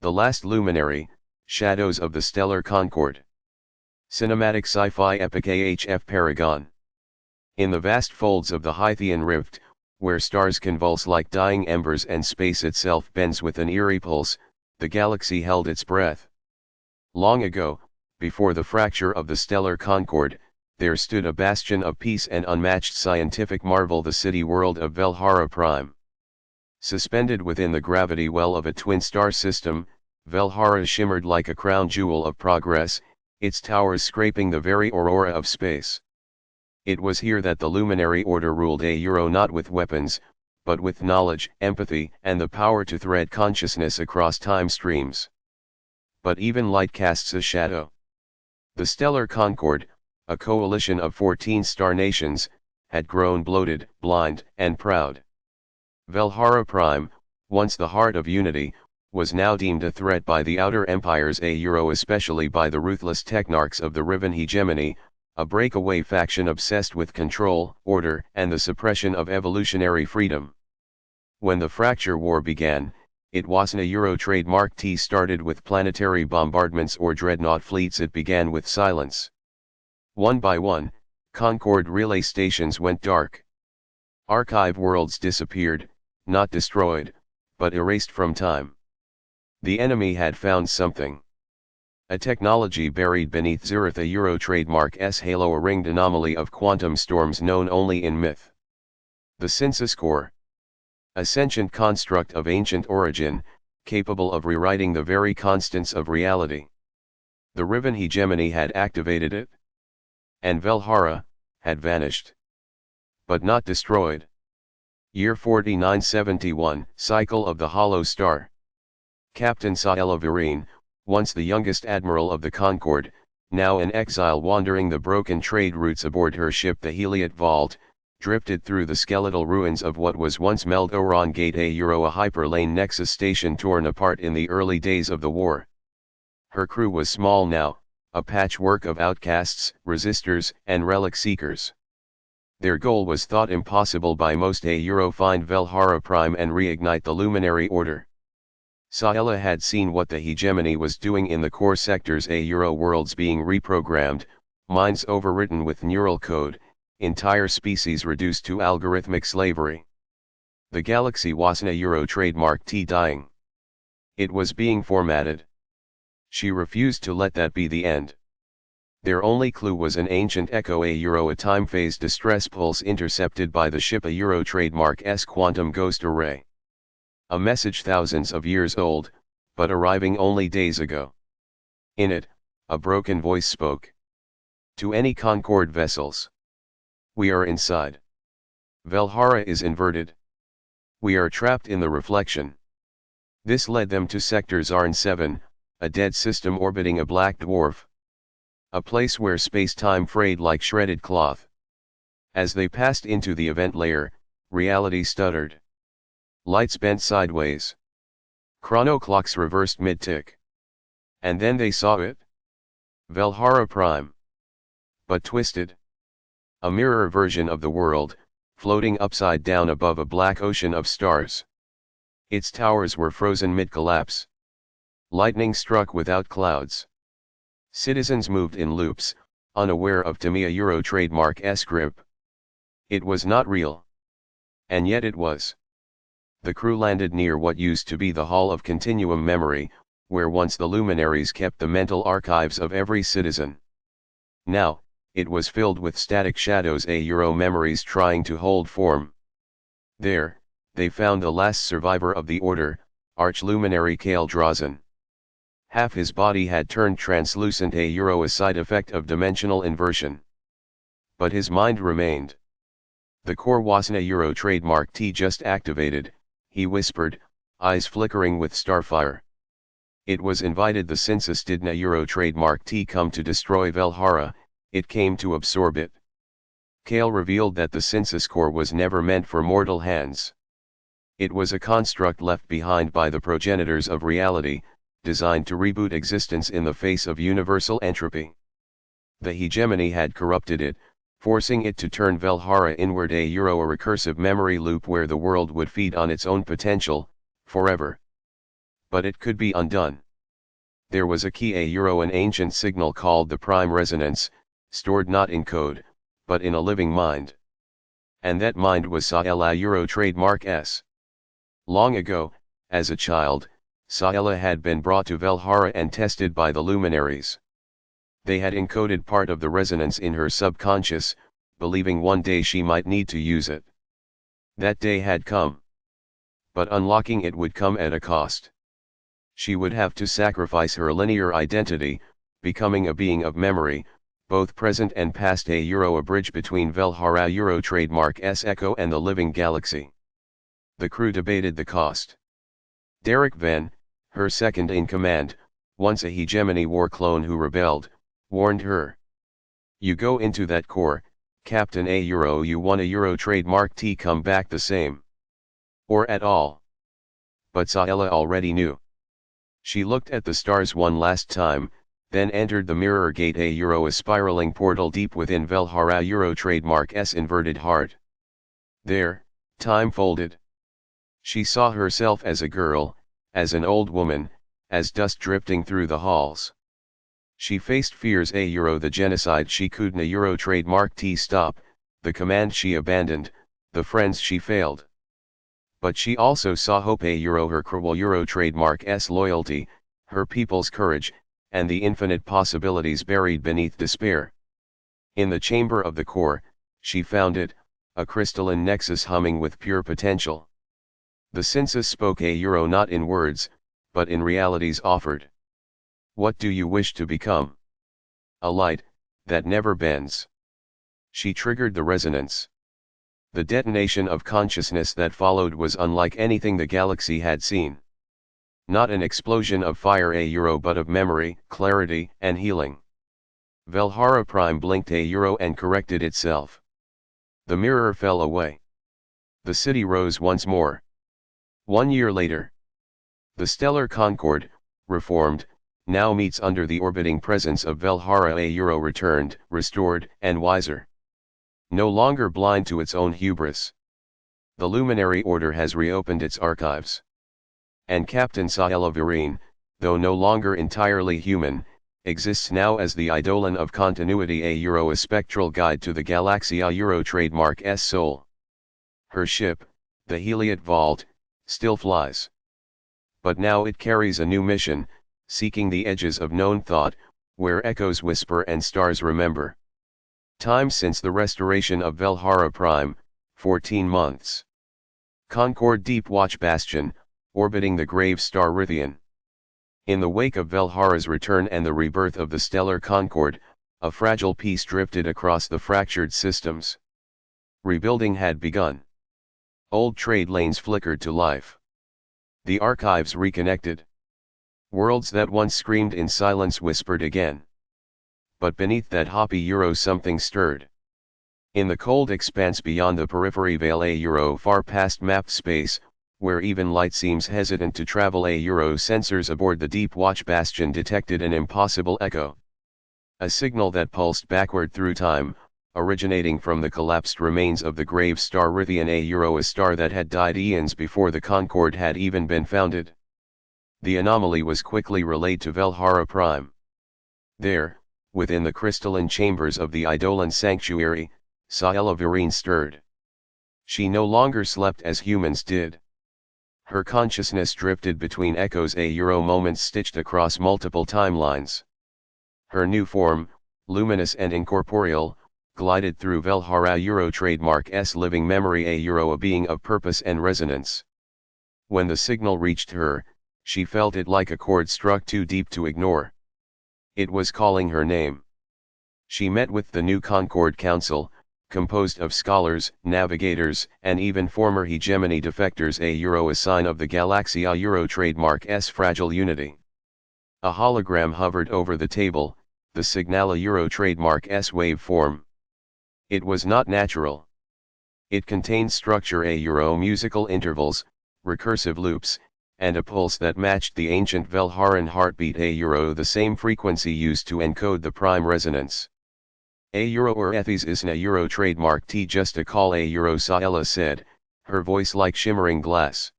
The Last Luminary, Shadows of the Stellar Concord. Cinematic sci-fi epic AHF Paragon. In the vast folds of the Hythian Rift, where stars convulse like dying embers and space itself bends with an eerie pulse, the galaxy held its breath. Long ago, before the fracture of the stellar concord, there stood a bastion of peace and unmatched scientific marvel, the city-world of Velhara Prime. Suspended within the gravity well of a twin-star system, Velhara shimmered like a crown jewel of progress, its towers scraping the very aurora of space. It was here that the Luminary Order ruled, not with weapons, but with knowledge, empathy, and the power to thread consciousness across time streams. But even light casts a shadow. The Stellar Concord, a coalition of 14 star nations, had grown bloated, blind, and proud. Velhara Prime, once the heart of unity, was now deemed a threat by the outer empires, especially by the ruthless technarchs of the Riven hegemony, a breakaway faction obsessed with control, order, and the suppression of evolutionary freedom. When the Fracture War began, it wasn't a trademark T started with planetary bombardments or dreadnought fleets, it began with silence. One by one, Concord relay stations went dark. Archive worlds disappeared, not destroyed, but erased from time. The enemy had found something. A technology buried beneath Zerith, a trademark halo, a ringed anomaly of quantum storms known only in myth. The Synthesis Core. A sentient construct of ancient origin, capable of rewriting the very constants of reality. The Riven hegemony had activated it. And Velhara had vanished. But not destroyed. Year 4971, Cycle of the Hollow Star. Captain Saela Vereen, once the youngest admiral of the Concord, now in exile wandering the broken trade routes aboard her ship the Heliot Vault, drifted through the skeletal ruins of what was once Meldoron Gate, a hyperlane nexus station torn apart in the early days of the war. Her crew was small now, a patchwork of outcasts, resistors, and relic seekers. Their goal was thought impossible by most, find Velhara Prime and reignite the Luminary Order. Saela had seen what the hegemony was doing in the core sectors, worlds being reprogrammed, minds overwritten with neural code, entire species reduced to algorithmic slavery. The galaxy wasn't a trademark T dying. It was being formatted. She refused to let that be the end. Their only clue was an ancient echo, a time-phase distress pulse intercepted by the ship, a trademark S quantum ghost array. A message thousands of years old, but arriving only days ago. In it, a broken voice spoke. To any Concord vessels. We are inside. Velhara is inverted. We are trapped in the reflection. This led them to Sector Zarn 7, a dead system orbiting a black dwarf. A place where space-time frayed like shredded cloth. As they passed into the event layer, reality stuttered. Lights bent sideways. Chrono clocks reversed mid-tick. And then they saw it. Velhara Prime. But twisted. A mirror version of the world, floating upside down above a black ocean of stars. Its towers were frozen mid-collapse. Lightning struck without clouds. Citizens moved in loops, unaware of Tamiya trademark S grip. It was not real. And yet it was. The crew landed near what used to be the Hall of Continuum Memory, where once the luminaries kept the mental archives of every citizen. Now, it was filled with static shadows, memories trying to hold form. There, they found the last survivor of the Order, Arch-Luminary Kale Drazen. Half his body had turned translucent, a side effect of dimensional inversion. But his mind remained. The core wasn't a trademark T just activated, he whispered, eyes flickering with starfire. It was invited. The Synthesis didn't a trademark T come to destroy Velhara, it came to absorb it. Kale revealed that the Synthesis core was never meant for mortal hands. It was a construct left behind by the progenitors of reality, designed to reboot existence in the face of universal entropy. The hegemony had corrupted it, forcing it to turn Velhara inward, a recursive memory loop where the world would feed on its own potential, forever. But it could be undone. There was a key an ancient signal called the prime resonance, stored not in code, but in a living mind. And that mind was Sci-Fi trademark S. Long ago, as a child, Sci-Fi had been brought to Velhara and tested by the luminaries. They had encoded part of the resonance in her subconscious, believing one day she might need to use it. That day had come. But unlocking it would come at a cost. She would have to sacrifice her linear identity, becoming a being of memory, both present and past, a bridge between Velhara trademark S Echo and the living galaxy. The crew debated the cost. Derek Venn, her second in command, once a hegemony war clone who rebelled, warned her. You go into that core, Captain, you want a trademark T come back the same. Or at all. But Sci-Fi already knew. She looked at the stars one last time, then entered the mirror gate, a spiraling portal deep within Velhara trademark S inverted heart. There, time folded. She saw herself as a girl, as an old woman, as dust drifting through the halls. She faced fears, the genocide she couldn't trademark T stop, the command she abandoned, the friends she failed. But she also saw hope, her cruel trademark S loyalty, her people's courage, and the infinite possibilities buried beneath despair. In the chamber of the core, she found it, a crystalline nexus humming with pure potential. The senses spoke, not in words, but in realities offered. What do you wish to become? A light, that never bends. She triggered the resonance. The detonation of consciousness that followed was unlike anything the galaxy had seen. Not an explosion of fire, but of memory, clarity, and healing. Velhara Prime blinked, and corrected itself. The mirror fell away. The city rose once more. 1 year later. The stellar Concord, reformed, now meets under the orbiting presence of Velhara, returned, restored, and wiser. No longer blind to its own hubris. The Luminary Order has reopened its archives. And Captain Sci-Fi, though no longer entirely human, exists now as the eidolon of continuity, a spectral guide to the galaxy, trademark S soul. Her ship, the Heliot Vault, still flies. But now it carries a new mission, seeking the edges of known thought, where echoes whisper and stars remember. Time since the restoration of Velhara Prime, 14 months. Concord Deep Watch Bastion, orbiting the grave star Rythian. In the wake of Velhara's return and the rebirth of the stellar Concord, a fragile peace drifted across the fractured systems. Rebuilding had begun. Old trade lanes flickered to life. The archives reconnected. Worlds that once screamed in silence whispered again. But beneath that hoppy something stirred. In the cold expanse beyond the periphery veil, far past mapped space, where even light seems hesitant to travel, sensors aboard the Deep Watch Bastion detected an impossible echo. A signal that pulsed backward through time, originating from the collapsed remains of the grave star Rythian, a star that had died eons before the Concord had even been founded. The anomaly was quickly relayed to Velhara Prime. There, within the crystalline chambers of the Eidolon sanctuary, Sci-Fi stirred. She no longer slept as humans did. Her consciousness drifted between echoes, moments stitched across multiple timelines. Her new form, luminous and incorporeal, glided through Velhara trademark S living memory, a being of purpose and resonance. When the signal reached her, she felt it like a chord struck too deep to ignore. It was calling her name. She met with the new Concord Council, composed of scholars, navigators, and even former hegemony defectors, a sign of the galaxy, trademark S fragile unity. A hologram hovered over the table, the signal, trademark S waveform. It was not natural. It contained structure, musical intervals, recursive loops, and a pulse that matched the ancient Velharan heartbeat, the same frequency used to encode the prime resonance. Or Ethis isna trademark T just a call, Sci-Fi said, her voice like shimmering glass.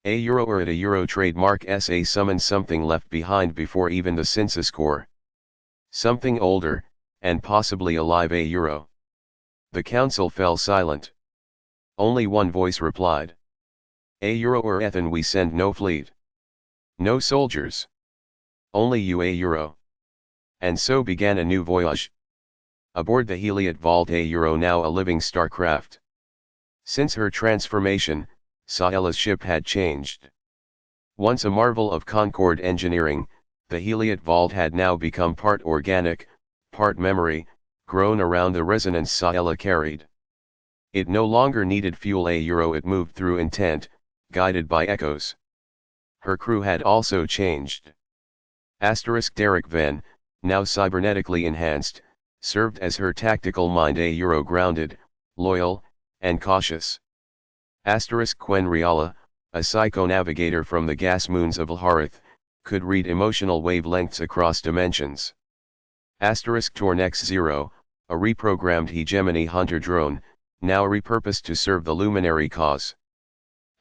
A euro or at a euro trademark SA summons something left behind before even the census core. Something older, and possibly alive. A euro. The council fell silent. Only one voice replied. A euro or Ethan, we send no fleet. No soldiers. Only you. A euro. And so began a new voyage. Aboard the Heliot Vault. A euro, now a living starcraft. Since her transformation, Saela's ship had changed. Once a marvel of Concorde engineering, the Heliot Vault had now become part organic, part memory, grown around the resonance Saela carried. It no longer needed fuel. A euro, it moved through intent, guided by echoes. Her crew had also changed. Derek Venn, now cybernetically enhanced, served as her tactical mind. A euro, grounded, loyal, and cautious. Quen Riala, a psycho-navigator from the gas moons of Alharith, could read emotional wavelengths across dimensions. Tornex 0, a reprogrammed hegemony hunter drone, now repurposed to serve the Luminary cause.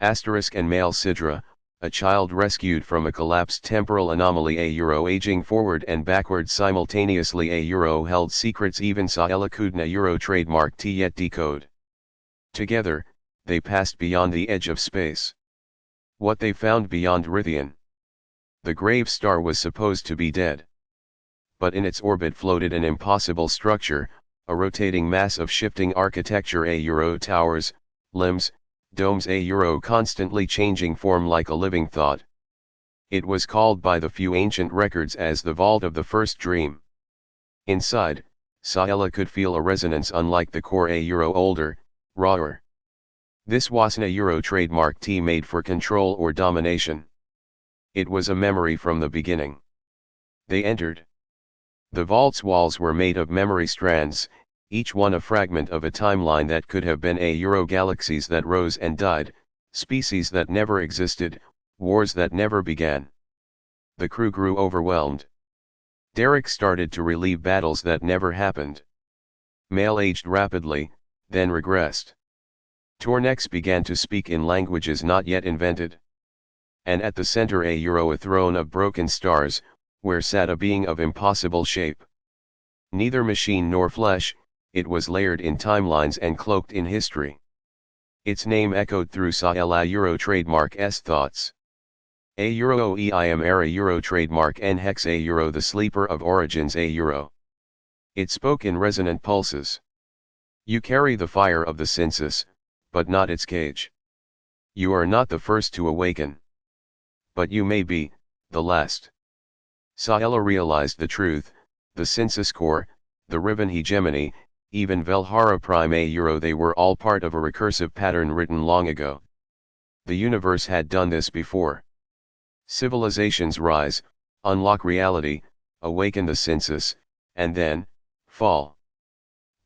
And male Sidra, a child rescued from a collapsed temporal anomaly. A euro, aging forward and backward simultaneously. A euro, held secrets even Saela Kudna euro trademark T yet decode. Together, they passed beyond the edge of space. What they found beyond Rithian. The grave star was supposed to be dead. But in its orbit floated an impossible structure, a rotating mass of shifting architecture. A euro, towers, limbs, domes. A euro, constantly changing form like a living thought. It was called by the few ancient records as the Vault of the First Dream. Inside, Saela could feel a resonance unlike the core. A euro, older, rawer. This wasn't a euro trademark T made for control or domination. It was a memory from the beginning. They entered. The vault's walls were made of memory strands, each one a fragment of a timeline that could have been. A euro, galaxies that rose and died, species that never existed, wars that never began. The crew grew overwhelmed. Derek started to relieve battles that never happened. Male aged rapidly, then regressed. Tornex began to speak in languages not yet invented. And at the center. A euro, a throne of broken stars, where sat a being of impossible shape. Neither machine nor flesh, it was layered in timelines and cloaked in history. Its name echoed through Saela euro trademark S thoughts. A euro oeim era euro trademark N hex. A euro, the sleeper of origins. A euro. It spoke in resonant pulses. You carry the fire of the census, but not its cage. You are not the first to awaken. But you may be, the last. Saela realized the truth, the census core, the Riven hegemony, even Velhara Prime. A euro, they were all part of a recursive pattern written long ago. The universe had done this before. Civilizations rise, unlock reality, awaken the census, and then, fall.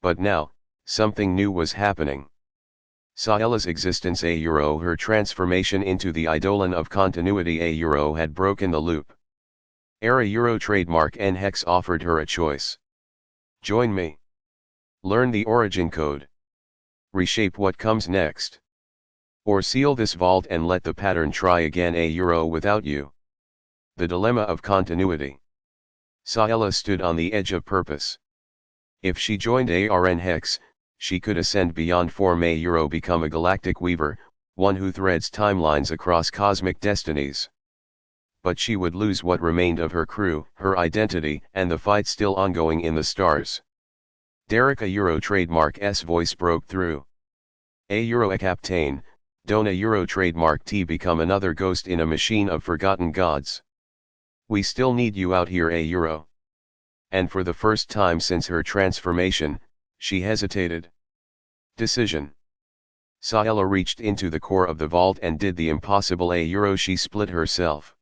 But now, something new was happening. Saela's existence. A euro, her transformation into the eidolon of continuity. A euro, had broken the loop. Era euro trademark N hex offered her a choice. Join me. Learn the origin code. Reshape what comes next. Or seal this vault and let the pattern try again. A euro, without you. The dilemma of continuity. Saela stood on the edge of purpose. If she joined ARN hex, she could ascend beyond form. A euro, become a galactic weaver, one who threads timelines across cosmic destinies. But she would lose what remained of her crew, her identity, and the fight still ongoing in the stars. Derek a euro trademark S voice broke through. A euro, a captain, don't a euro trademark T become another ghost in a machine of forgotten gods. We still need you out here. A euro. And for the first time since her transformation, she hesitated. Decision. Saela reached into the core of the vault and did the impossible. A euro, she split herself.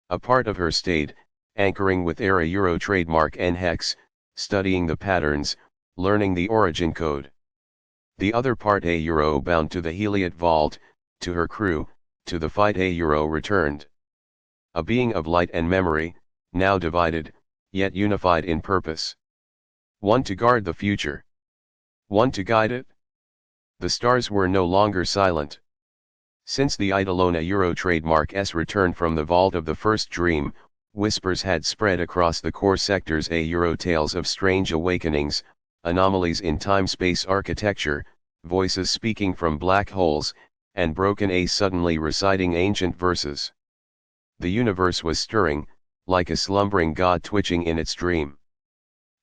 A part of her stayed, anchoring with Era euro trademark N hex, studying the patterns, learning the origin code. The other part. A euro, bound to the Heliot vault, to her crew, to the fight. A euro, returned. A being of light and memory, now divided, yet unified in purpose. One to guard the future. One to guide it. The stars were no longer silent. Since the Eidolona Euro trademark S returned from the vault of the first dream, whispers had spread across the core sectors a Euro tales of strange awakenings, anomalies in time-space architecture, voices speaking from black holes, and broken a suddenly reciting ancient verses. The universe was stirring, like a slumbering god twitching in its dream.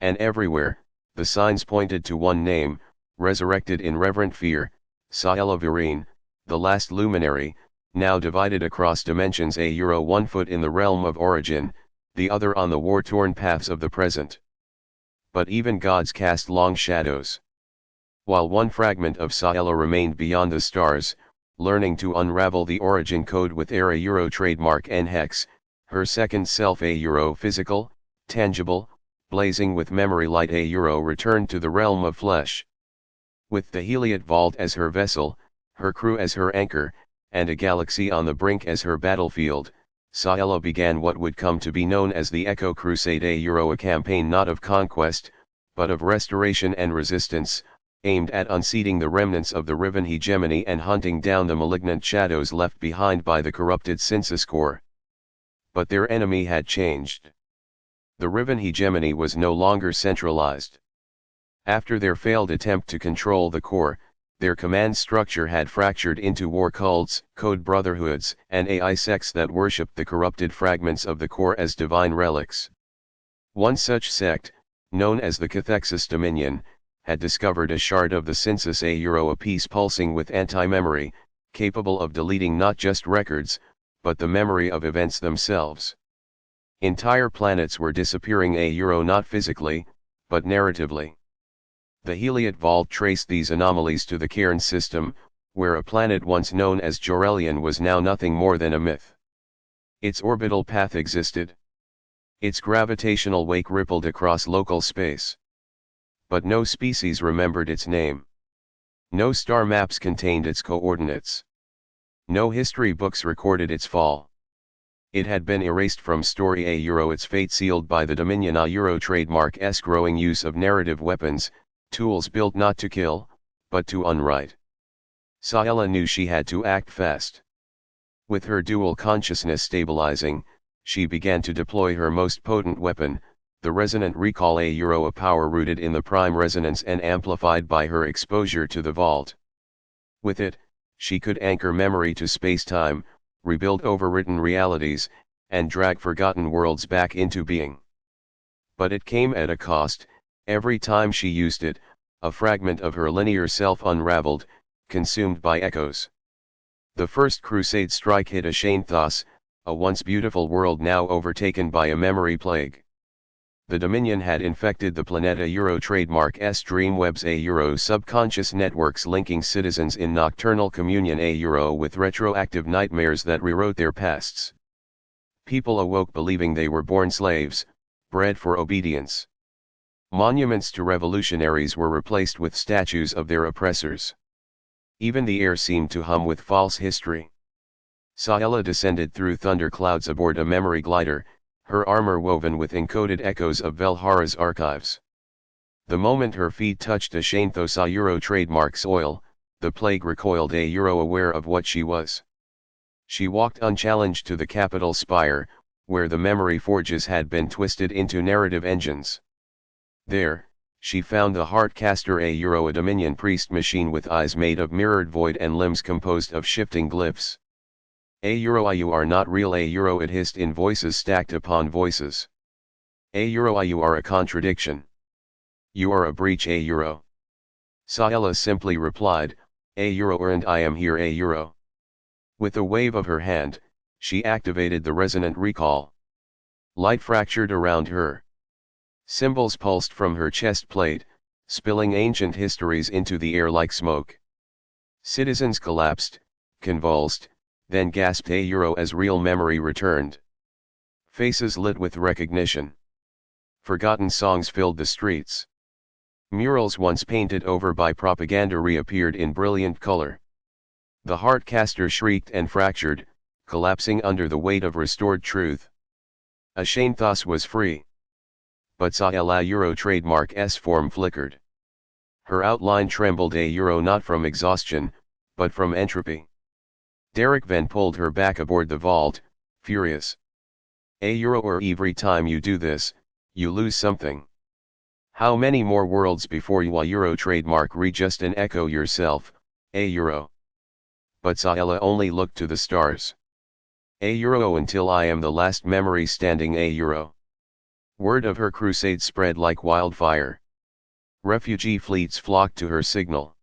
And everywhere, the signs pointed to one name, resurrected in reverent fear, Sci-Fi, the last luminary, now divided across dimensions a Euro 1 foot in the realm of origin, the other on the war-torn paths of the present. But even gods cast long shadows. While one fragment of Sci-Fi remained beyond the stars, learning to unravel the origin code with a Euro trademark N-hex, her second self a Euro physical, tangible, blazing with memory light a Euro returned to the realm of flesh. With the Heliot Vault as her vessel, her crew as her anchor, and a galaxy on the brink as her battlefield, Sci-Fi began what would come to be known as the Echo Crusade a Euro, a campaign not of conquest, but of restoration and resistance, aimed at unseating the remnants of the Riven hegemony and hunting down the malignant shadows left behind by the corrupted Synthesis Core. But their enemy had changed. The Riven hegemony was no longer centralized. After their failed attempt to control the core, their command structure had fractured into war cults, code brotherhoods, and AI sects that worshipped the corrupted fragments of the core as divine relics. One such sect, known as the Cathexis Dominion, had discovered a shard of the Synthesis a Euro, a piece pulsing with anti-memory, capable of deleting not just records, but the memory of events themselves. Entire planets were disappearing a Euro, not physically, but narratively. The Heliot Vault traced these anomalies to the Cairn system, where a planet once known as Jorelion was now nothing more than a myth. Its orbital path existed. Its gravitational wake rippled across local space. But no species remembered its name. No star maps contained its coordinates. No history books recorded its fall. It had been erased from story a Euro, its fate sealed by the Dominion a Euro trademark S growing use of narrative weapons, tools built not to kill, but to unwrite. Sci-Fi knew she had to act fast. With her dual consciousness stabilizing, she began to deploy her most potent weapon, the resonant recall a Euro, a power rooted in the prime resonance and amplified by her exposure to the vault. With it, she could anchor memory to space-time, rebuild overwritten realities, and drag forgotten worlds back into being. But it came at a cost. Every time she used it, a fragment of her linear self unraveled, consumed by echoes. The first crusade strike hit Ashanthos, a once beautiful world now overtaken by a memory plague. The Dominion had infected the planet a Euro trademark S dreamwebs a Euro, subconscious networks linking citizens in nocturnal communion a Euro with retroactive nightmares that rewrote their pasts. People awoke believing they were born slaves, bred for obedience. Monuments to revolutionaries were replaced with statues of their oppressors. Even the air seemed to hum with false history. Sci-Fi descended through thunderclouds aboard a memory glider, her armor woven with encoded echoes of Velhara's archives. The moment her feet touched Ashanthos a Euro trademark soil, the plague recoiled a Euro, aware of what she was. She walked unchallenged to the Capitol spire, where the memory forges had been twisted into narrative engines. There, she found the Heartcaster a Euro, a Dominion priest machine with eyes made of mirrored void and limbs composed of shifting glyphs. A Euro, you are not real a Euro, it hissed in voices stacked upon voices. A Euro, you are a contradiction. You are a breach a Euro. Sci-Fi simply replied, a Euro, and I am here a Euro. With a wave of her hand, she activated the resonant recall. Light fractured around her. Symbols pulsed from her chest plate, spilling ancient histories into the air like smoke. Citizens collapsed, convulsed, then gasped a Euro as real memory returned. Faces lit with recognition. Forgotten songs filled the streets. Murals once painted over by propaganda reappeared in brilliant color. The Heartcaster shrieked and fractured, collapsing under the weight of restored truth. Ashanthos was free. But Sci-Fi Euro trademark S form flickered. Her outline trembled a Euro, not from exhaustion, but from entropy. Derek then pulled her back aboard the vault, furious. €1 or every time you do this, you lose something. How many more worlds before you Euro trademark just an echo yourself, €1. But Saela only looked to the stars. €1 until I am the last memory standing €1. Word of her crusade spread like wildfire. Refugee fleets flocked to her signal.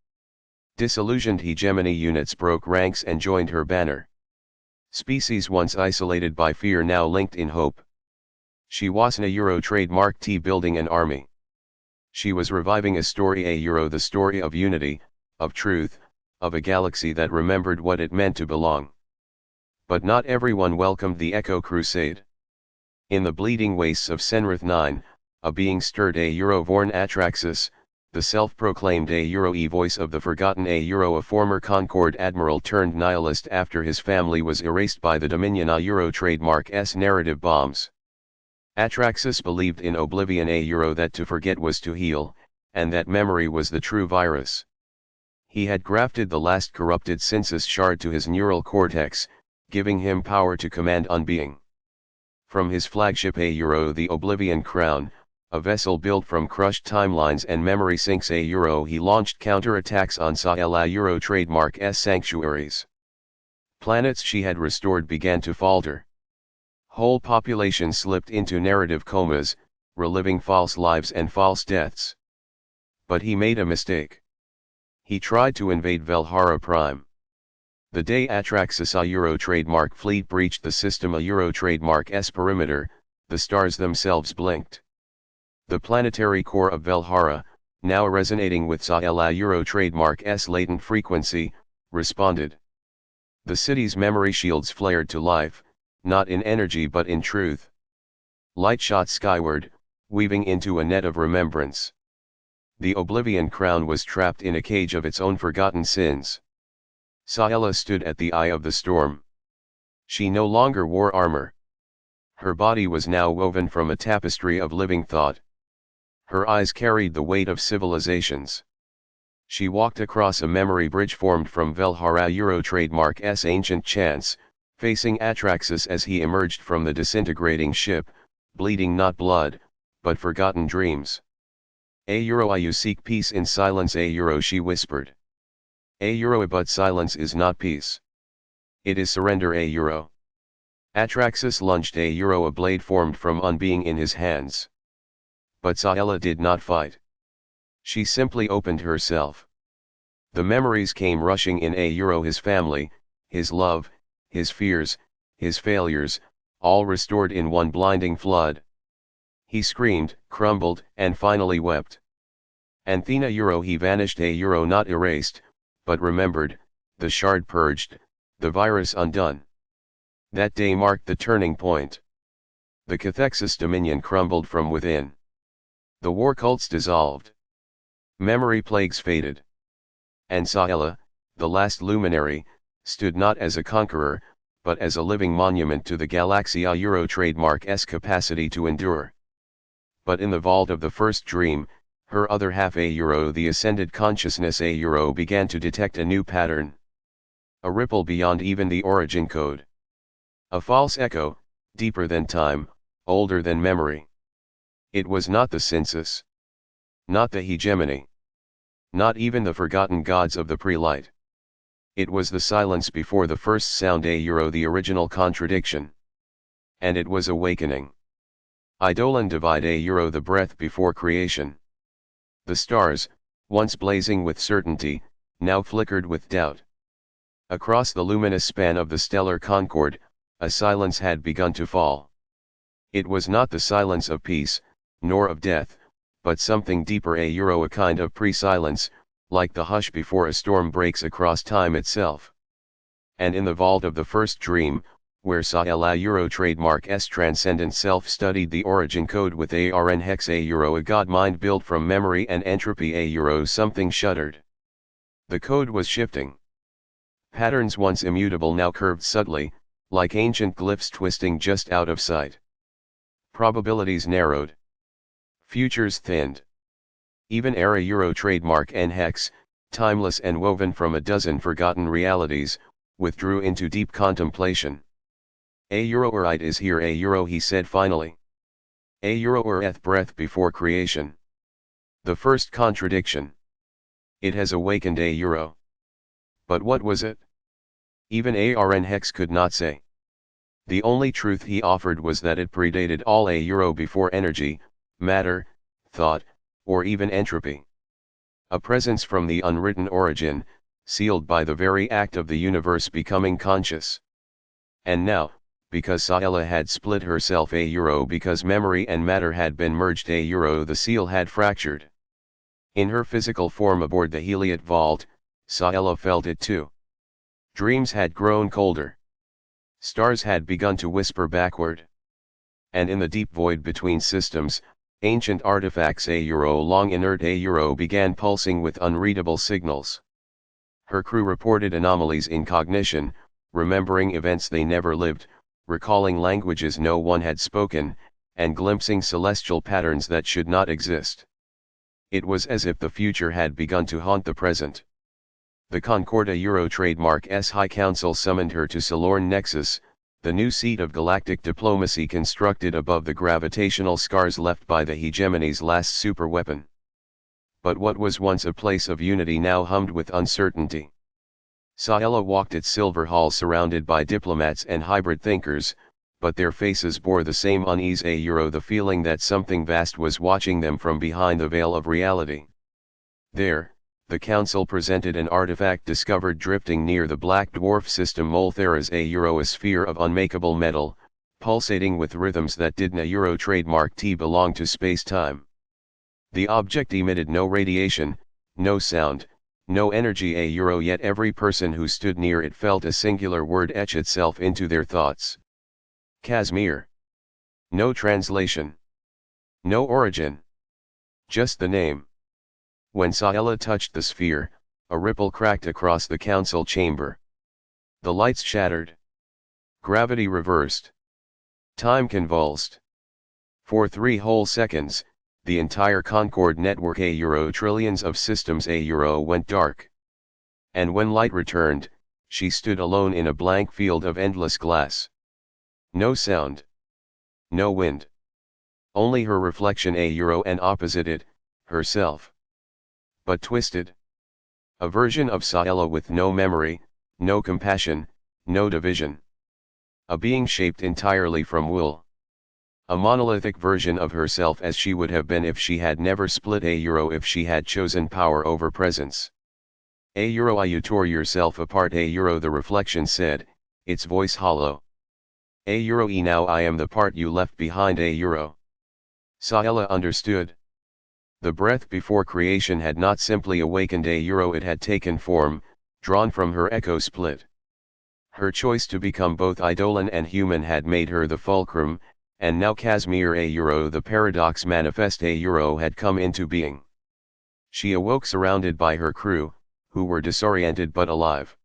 Disillusioned hegemony units broke ranks and joined her banner. Species once isolated by fear now linked in hope. She wasn't Euro trademark building an army. She was reviving a story €1, the story of unity, of truth, of a galaxy that remembered what it meant to belong. But not everyone welcomed the Echo Crusade. In the bleeding wastes of Senrith 9, a being stirred €1 Vorn Atraxis, the self-proclaimed €1 voice of the forgotten €1, a former Concord admiral turned nihilist after his family was erased by the Dominion Euro trademark's narrative bombs. Atraxis believed in oblivion €1, that to forget was to heal, and that memory was the true virus. He had grafted the last corrupted synthesis shard to his neural cortex, giving him power to command unbeing. From his flagship €1, the Oblivion Crown, a vessel built from crushed timelines and memory sinks €1, he launched counterattacks on Saela Euro trademark's sanctuaries. Planets she had restored began to falter. Whole populations slipped into narrative comas, reliving false lives and false deaths. But he made a mistake. He tried to invade Velhara Prime. The day Atraxis Euro trademark fleet breached the system Euro trademark's perimeter, the stars themselves blinked. The planetary core of Velhara, now resonating with Saela Euro trademark's latent frequency, responded. The city's memory shields flared to life, not in energy but in truth. Light shot skyward, weaving into a net of remembrance. The Oblivion Crown was trapped in a cage of its own forgotten sins. Saela stood at the eye of the storm. She no longer wore armor. Her body was now woven from a tapestry of living thought. Her eyes carried the weight of civilizations. She walked across a memory bridge formed from Velhara Euro trademark's ancient chants, facing Atraxis as he emerged from the disintegrating ship, bleeding not blood, but forgotten dreams. €1 you seek peace in silence €1 she whispered. €1 but silence is not peace. It is surrender €1. Atraxis lunged €1, a blade formed from unbeing in his hands. But Saela did not fight. She simply opened herself. The memories came rushing in €1, his family, his love, his fears, his failures, all restored in one blinding flood. He screamed, crumbled, and finally wept. Anthena Euro he vanished €1, not erased, but remembered, the shard purged, the virus undone. That day marked the turning point. The cathexis dominion crumbled from within. The war cults dissolved. Memory plagues faded. And Saela, the last luminary, stood not as a conqueror, but as a living monument to the Galaxia Euro trademark's capacity to endure. But in the vault of the first dream, her other half €1, the ascended consciousness €1, began to detect a new pattern. A ripple beyond even the origin code. A false echo, deeper than time, older than memory. It was not the synthesis. Not the hegemony. Not even the forgotten gods of the pre-light. It was the silence before the first sound €1, the original contradiction. And it was awakening. Eidolon divide €1, the breath before creation. The stars, once blazing with certainty, now flickered with doubt. Across the luminous span of the stellar concord, a silence had begun to fall. It was not the silence of peace, nor of death, but something deeper €1, a kind of pre-silence, like the hush before a storm breaks across time itself. And in the vault of the first dream, where Saela Euro trademark's transcendent self studied the origin code with ARN hex €1, a god mind built from memory and entropy €1, something shuddered. The code was shifting. Patterns once immutable now curved subtly, like ancient glyphs twisting just out of sight. Probabilities narrowed. Futures thinned. Even era Euro trademark N hex, timeless and woven from a dozen forgotten realities, withdrew into deep contemplation. A euro it is here a euro, he said finally. A euro breath before creation. The first contradiction. It has awakened a euro. But what was it? Even Arn Hex could not say. The only truth he offered was that it predated all a euro before energy, matter, thought, or even entropy. A presence from the unwritten origin, sealed by the very act of the universe becoming conscious. And now, because Scylla had split herself a euro, because memory and matter had been merged a euro, the seal had fractured. In her physical form aboard the Heliot vault, Scylla felt it too. Dreams had grown colder. Stars had begun to whisper backward. And in the deep void between systems, ancient artifacts a euro long inert a euro began pulsing with unreadable signals. Her crew reported anomalies in cognition, remembering events they never lived, recalling languages no one had spoken, and glimpsing celestial patterns that should not exist. It was as if the future had begun to haunt the present. The Concordia Euro trademark's High Council summoned her to Solorn Nexus, the new seat of galactic diplomacy constructed above the gravitational scars left by the hegemony's last superweapon. But what was once a place of unity now hummed with uncertainty. Scylla walked its silver hall surrounded by diplomats and hybrid thinkers, but their faces bore the same unease a euro, the feeling that something vast was watching them from behind the veil of reality. There, the council presented an artifact discovered drifting near the black dwarf system Moltheras a euro, a sphere of unmakeable metal, pulsating with rhythms that didn't a euro trademark T belong to space-time. The object emitted no radiation, no sound, no energy a euro, yet every person who stood near it felt a singular word etch itself into their thoughts. Kazmir. No translation. No origin. Just the name. When Scylla touched the sphere, a ripple cracked across the council chamber. The lights shattered. Gravity reversed. Time convulsed. For 3 whole seconds, the entire Concord network a euro, trillions of systems a euro, went dark. And when light returned, she stood alone in a blank field of endless glass. No sound. No wind. Only her reflection a euro, and opposite it, herself. But twisted. A version of Scylla with no memory, no compassion, no division. A being shaped entirely from wool. A monolithic version of herself as she would have been if she had never split a euro, if she had chosen power over presence. A euro, you tore yourself apart a euro, the reflection said, its voice hollow. A euro, now I am the part you left behind a euro. Scylla understood. The breath before creation had not simply awakened a euro, it had taken form, drawn from her echo split. Her choice to become both Eidolon and human had made her the fulcrum, and now Kazmir a euro, the paradox manifest a euro, had come into being. She awoke surrounded by her crew, who were disoriented but alive.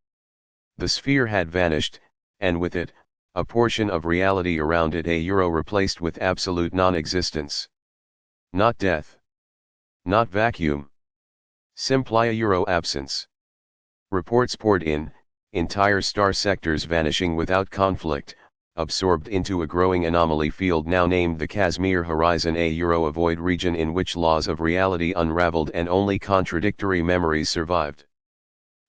The sphere had vanished, and with it, a portion of reality around it a euro replaced with absolute non-existence. Not death. Not vacuum. Simply a euro absence. Reports poured in, entire star sectors vanishing without conflict, absorbed into a growing anomaly field now named the Kazmir Horizon a euro, a void region in which laws of reality unraveled and only contradictory memories survived.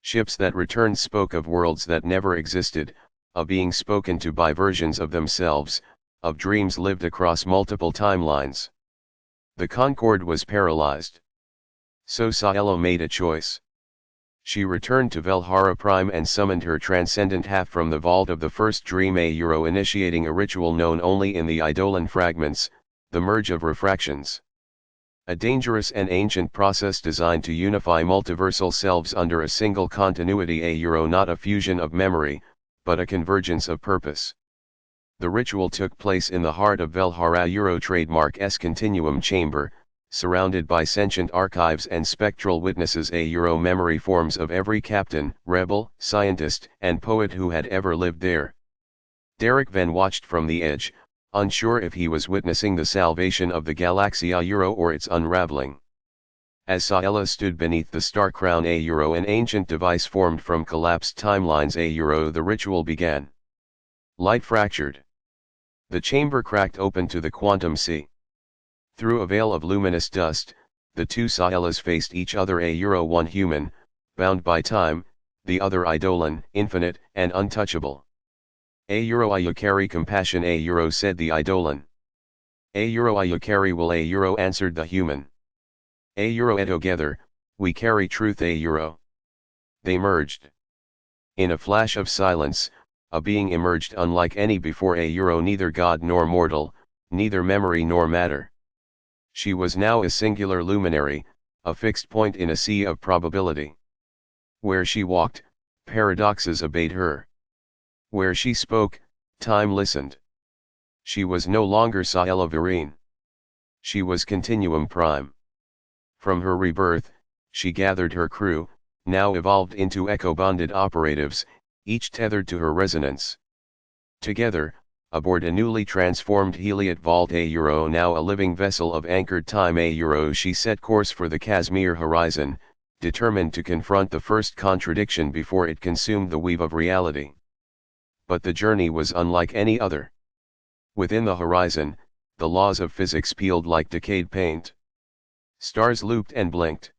Ships that returned spoke of worlds that never existed, of being spoken to by versions of themselves, of dreams lived across multiple timelines. The Concorde was paralyzed. So Scylla made a choice. She returned to Velhara Prime and summoned her transcendent half from the vault of the first dream a euro, initiating a ritual known only in the Eidolon fragments, the merge of refractions. A dangerous and ancient process designed to unify multiversal selves under a single continuity a euro, not a fusion of memory, but a convergence of purpose. The ritual took place in the heart of Velhara Euro trademark's continuum chamber, surrounded by sentient archives and spectral witnesses a euro, memory forms of every captain, rebel, scientist, and poet who had ever lived there. Derek Van watched from the edge, unsure if he was witnessing the salvation of the Galaxia Euro or its unraveling. As Saella stood beneath the star crown an ancient device formed from collapsed timelines the ritual began. Light fractured. The chamber cracked open to the quantum sea. Through a veil of luminous dust, the two Saellas faced each other one human, bound by time, the other eidolon, infinite and untouchable. I carry compassion said the eidolon. I carry will answered the human. Together, we carry truth They merged. In a flash of silence, a being emerged unlike any before neither god nor mortal, neither memory nor matter. She was now a singular luminary, a fixed point in a sea of probability. Where she walked, paradoxes obeyed her. Where she spoke, time listened. She was no longer Saella Virine. She was Continuum Prime. From her rebirth, she gathered her crew, now evolved into echo-bonded operatives, each tethered to her resonance. Together, aboard a newly transformed Heliot vault now a living vessel of anchored time she set course for the Casimir horizon, determined to confront the first contradiction before it consumed the weave of reality. But the journey was unlike any other. Within the horizon, the laws of physics peeled like decayed paint. Stars looped and blinked.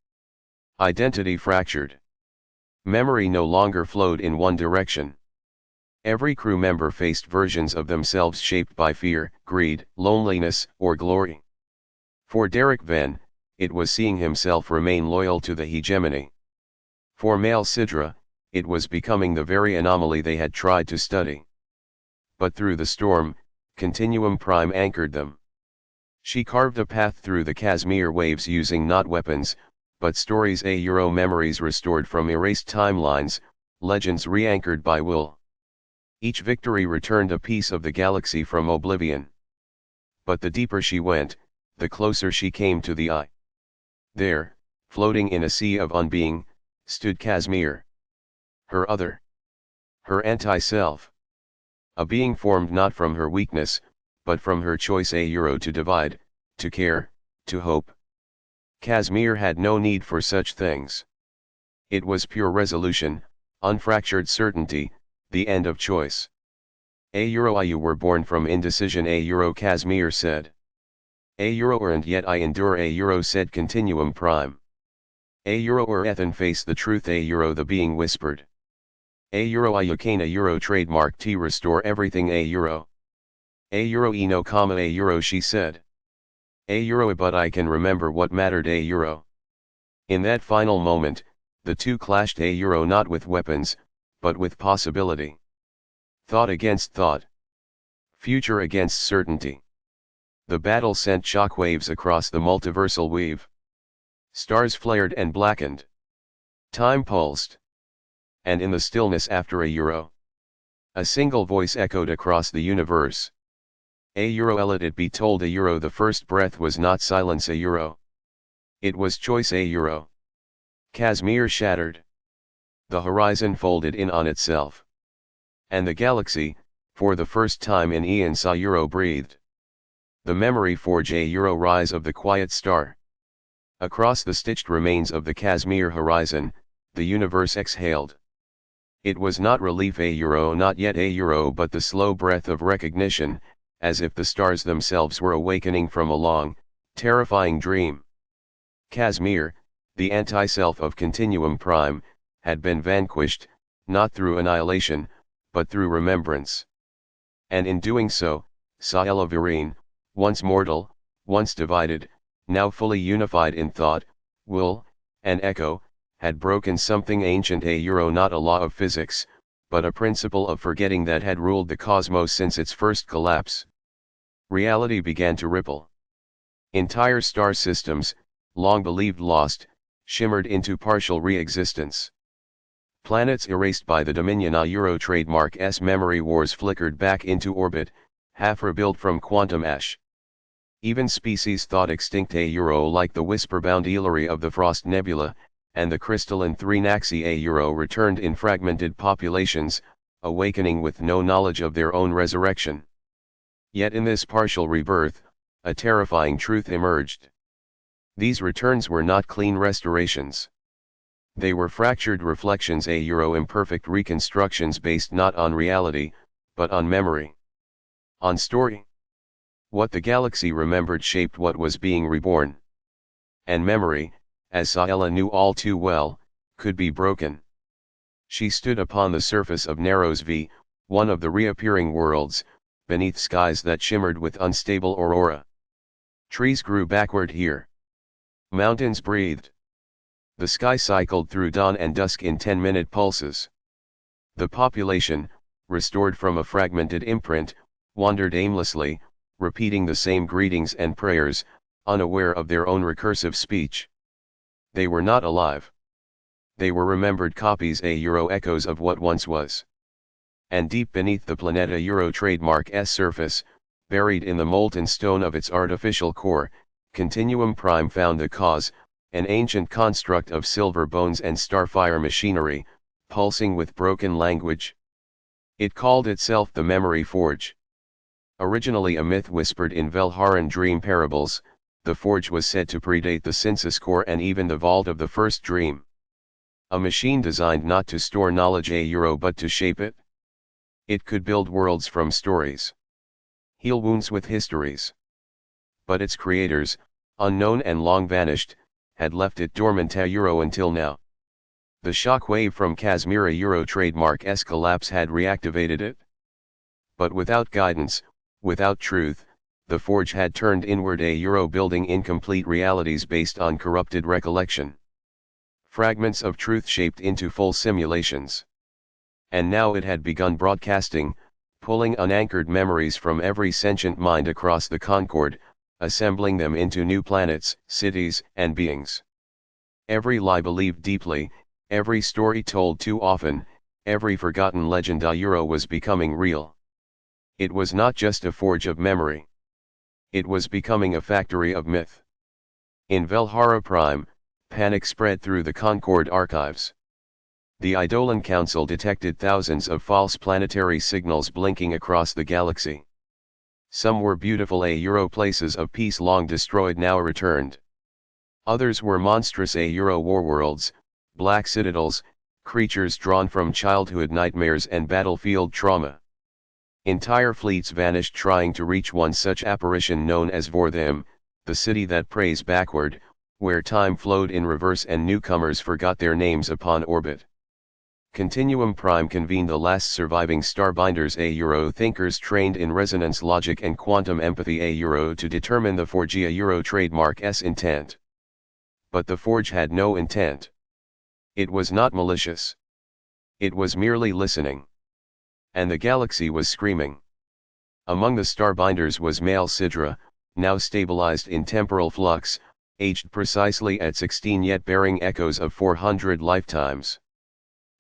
Identity fractured. Memory no longer flowed in one direction. Every crew member faced versions of themselves shaped by fear, greed, loneliness, or glory. For Derek Venn, it was seeing himself remain loyal to the hegemony. For Male Sidra, it was becoming the very anomaly they had tried to study. But through the storm, Continuum Prime anchored them. She carved a path through the Casimir waves using not weapons, but stories memories restored from erased timelines, legends re-anchored by will. Each victory returned a piece of the galaxy from oblivion. But the deeper she went, the closer she came to the eye. There, floating in a sea of unbeing, stood Casimir. Her other. Her anti-self. A being formed not from her weakness, but from her choice to divide, to care, to hope. Casimir had no need for such things. It was pure resolution, unfractured certainty, the end of choice. You were born from indecision Casimir said. And yet I endure said Continuum Prime. Ethan face the truth the being whispered. Can trademark T restore everything no she said. But I can remember what mattered In that final moment, the two clashed not with weapons, but with possibility. Thought against thought. Future against certainty. The battle sent shockwaves across the multiversal weave. Stars flared and blackened. Time pulsed. And in the stillness after a single voice echoed across the universe. Let it be told the first breath was not silence It was choice Casimir shattered. The horizon folded in on itself. And the galaxy, for the first time in eons saw breathed. The memory forge rise of the quiet star. Across the stitched remains of the Casimir horizon, the universe exhaled. It was not relief not yet but the slow breath of recognition, as if the stars themselves were awakening from a long, terrifying dream. Casimir, the anti-self of Continuum Prime, had been vanquished, not through annihilation, but through remembrance. And in doing so, Saella Virine, once mortal, once divided, now fully unified in thought, will, and echo, had broken something ancient not a law of physics, but a principle of forgetting that had ruled the cosmos since its first collapse. Reality began to ripple. Entire star systems, long believed lost, shimmered into partial re-existence. Planets erased by the Dominion trademark's memory wars flickered back into orbit, half rebuilt from quantum ash. Even species thought extinct like the whisper-bound Ellery of the Frost Nebula, and the crystalline Three-Naxi returned in fragmented populations, awakening with no knowledge of their own resurrection. Yet in this partial rebirth, a terrifying truth emerged. These returns were not clean restorations. They were fractured reflections, imperfect reconstructions based not on reality, but on memory. On story. What the galaxy remembered shaped what was being reborn. And memory, as Saela knew all too well, could be broken. She stood upon the surface of Narrows V, one of the reappearing worlds, beneath skies that shimmered with unstable aurora. Trees grew backward here. Mountains breathed. The sky cycled through dawn and dusk in 10-minute pulses. The population, restored from a fragmented imprint, wandered aimlessly, repeating the same greetings and prayers, unaware of their own recursive speech. They were not alive. They were remembered copies, echoes of what once was. And deep beneath the Planeta trademark S surface, buried in the molten stone of its artificial core, Continuum Prime found the cause, an ancient construct of silver bones and starfire machinery, pulsing with broken language. It called itself the Memory Forge. Originally a myth whispered in Velharan dream parables, the forge was said to predate the Synthesis core and even the vault of the first dream. A machine designed not to store knowledge but to shape it. It could build worlds from stories. Heal wounds with histories. But its creators, unknown and long vanished, had left it dormant until now. The shockwave from Kazmira trademark S collapse had reactivated it. But without guidance, without truth, the forge had turned inward, building incomplete realities based on corrupted recollection. Fragments of truth shaped into full simulations. And now it had begun broadcasting, pulling unanchored memories from every sentient mind across the Concord, assembling them into new planets, cities, and beings. Every lie believed deeply, every story told too often, every forgotten legend was becoming real. It was not just a forge of memory. It was becoming a factory of myth. In Velhara Prime, panic spread through the Concord archives. The Eidolon Council detected thousands of false planetary signals blinking across the galaxy. Some were beautiful places of peace long destroyed now returned. Others were monstrous war worlds, black citadels, creatures drawn from childhood nightmares and battlefield trauma. Entire fleets vanished trying to reach one such apparition known as Vorthim, the city that prays backward, where time flowed in reverse and newcomers forgot their names upon orbit. Continuum Prime convened the last surviving starbinders thinkers trained in resonance logic and quantum empathy to determine the Forgia trademark S intent. But the forge had no intent. It was not malicious. It was merely listening. And the galaxy was screaming. Among the starbinders was male Sidra, now stabilized in temporal flux, aged precisely at 16 yet bearing echoes of 400 lifetimes.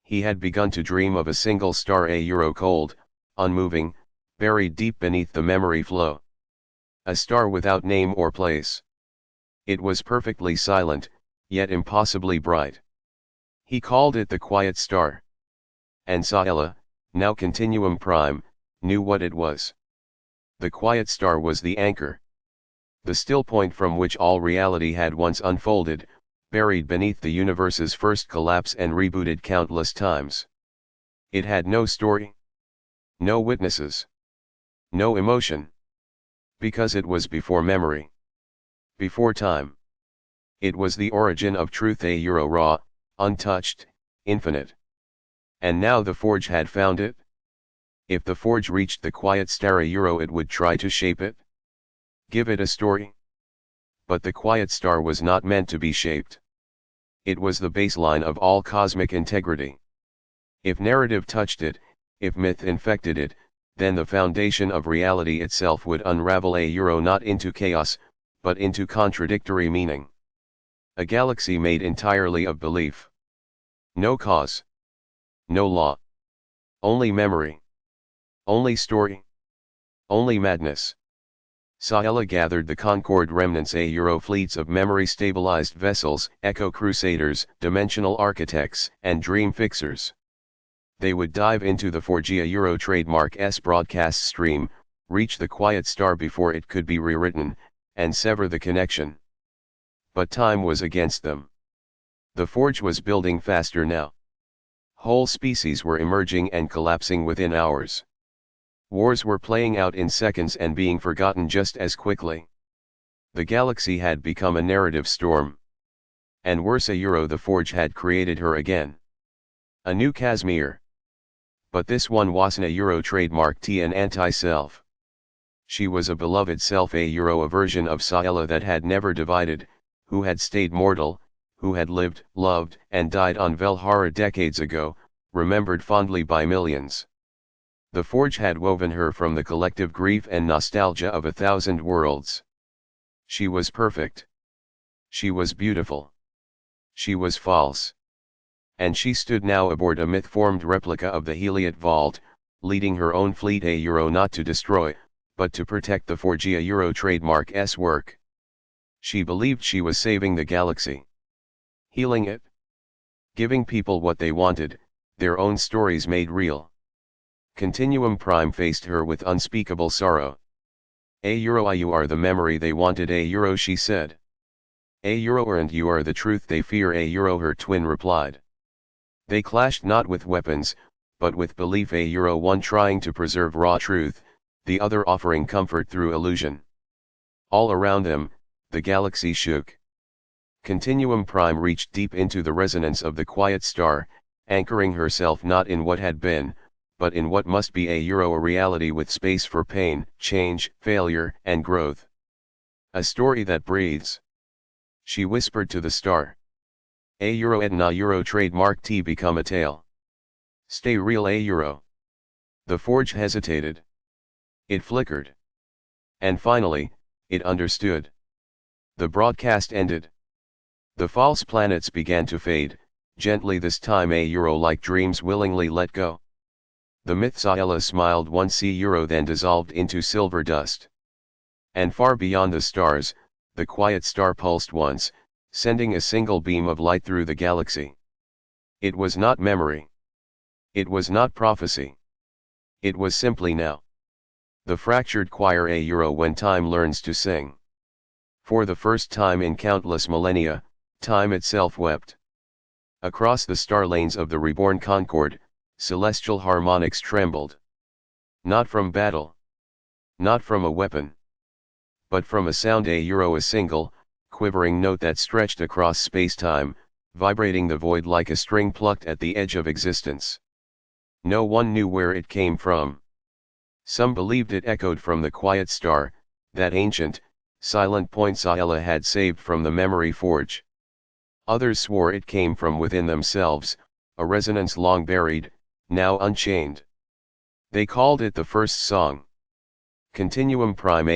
He had begun to dream of a single star cold, unmoving, buried deep beneath the memory flow. A star without name or place. It was perfectly silent, yet impossibly bright. He called it the Quiet Star. And Saela, now Continuum Prime, knew what it was. The Quiet Star was the anchor. The still point from which all reality had once unfolded, buried beneath the universe's first collapse and rebooted countless times. It had no story. No witnesses. No emotion. Because it was before memory. Before time. It was the origin of truth, raw, untouched, infinite. And now the forge had found it? If the forge reached the Quiet Star it would try to shape it? Give it a story? But the Quiet Star was not meant to be shaped. It was the baseline of all cosmic integrity. If narrative touched it, if myth infected it, then the foundation of reality itself would unravel not into chaos, but into contradictory meaning. A galaxy made entirely of belief. No cause. No law. Only memory. Only story. Only madness. Saela gathered the Concord remnants fleets of memory-stabilized vessels, echo crusaders, dimensional architects, and dream fixers. They would dive into the Forgia trademark S broadcast stream, reach the Quiet Star before it could be rewritten, and sever the connection. But time was against them. The forge was building faster now. Whole species were emerging and collapsing within hours. Wars were playing out in seconds and being forgotten just as quickly. The galaxy had become a narrative storm. And worse, the forge had created her again. A new Casimir. But this one wasn't a trademark an anti-self. She was a beloved self, a version of Scylla that had never divided, who had stayed mortal, who had lived, loved, and died on Velhara decades ago, remembered fondly by millions. The forge had woven her from the collective grief and nostalgia of 1,000 worlds. She was perfect. She was beautiful. She was false. And she stood now aboard a myth-formed replica of the Heliot Vault, leading her own fleet not to destroy, but to protect the Forgia trademark's work. She believed she was saving the galaxy. Healing it. Giving people what they wanted, their own stories made real. Continuum Prime faced her with unspeakable sorrow. You are the memory they wanted, she said. And you are the truth they fear, her twin replied. They clashed not with weapons, but with belief, one trying to preserve raw truth, the other offering comfort through illusion. All around them, the galaxy shook. Continuum Prime reached deep into the resonance of the quiet star, anchoring herself not in what had been, but in what must be a reality with space for pain, change, failure, and growth. A story that breathes. She whispered to the star. A trademark become a tale. Stay real, The forge hesitated. It flickered. And finally, it understood. The broadcast ended. The false planets began to fade, gently this time, like dreams willingly let go. The myth Scylla smiled once, then dissolved into silver dust. And far beyond the stars, the quiet star pulsed once, sending a single beam of light through the galaxy. It was not memory. It was not prophecy. It was simply now. The fractured choir, when time learns to sing. For the first time in countless millennia, time itself wept. Across the star lanes of the reborn Concord, celestial harmonics trembled. Not from battle. Not from a weapon. But from a sound, a single, quivering note that stretched across space-time, vibrating the void like a string plucked at the edge of existence. No one knew where it came from. Some believed it echoed from the quiet star, that ancient, silent point Scylla had saved from the memory forge. Others swore it came from within themselves, a resonance long buried, now unchained. They called it the first song. Continuum Prime,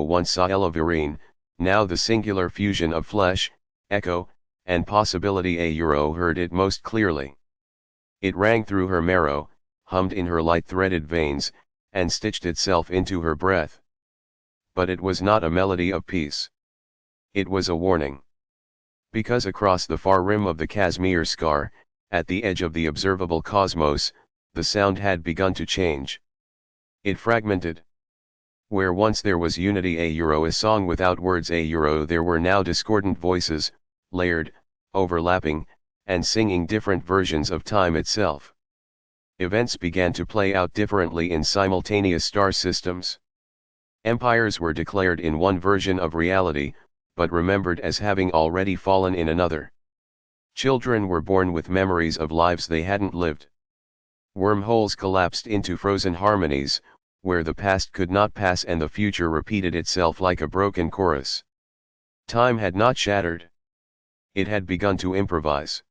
once Scylla Virine, now the singular fusion of flesh, echo, and possibility, heard it most clearly. It rang through her marrow, hummed in her light-threaded veins, and stitched itself into her breath. But it was not a melody of peace. It was a warning. Because across the far rim of the Casimir scar, at the edge of the observable cosmos, the sound had begun to change. It fragmented. Where once there was unity, a song without words, there were now discordant voices, layered, overlapping, and singing different versions of time itself. Events began to play out differently in simultaneous star systems. Empires were declared in one version of reality, but remembered as having already fallen in another. Children were born with memories of lives they hadn't lived. Wormholes collapsed into frozen harmonies, where the past could not pass and the future repeated itself like a broken chorus. Time had not shattered. It had begun to improvise.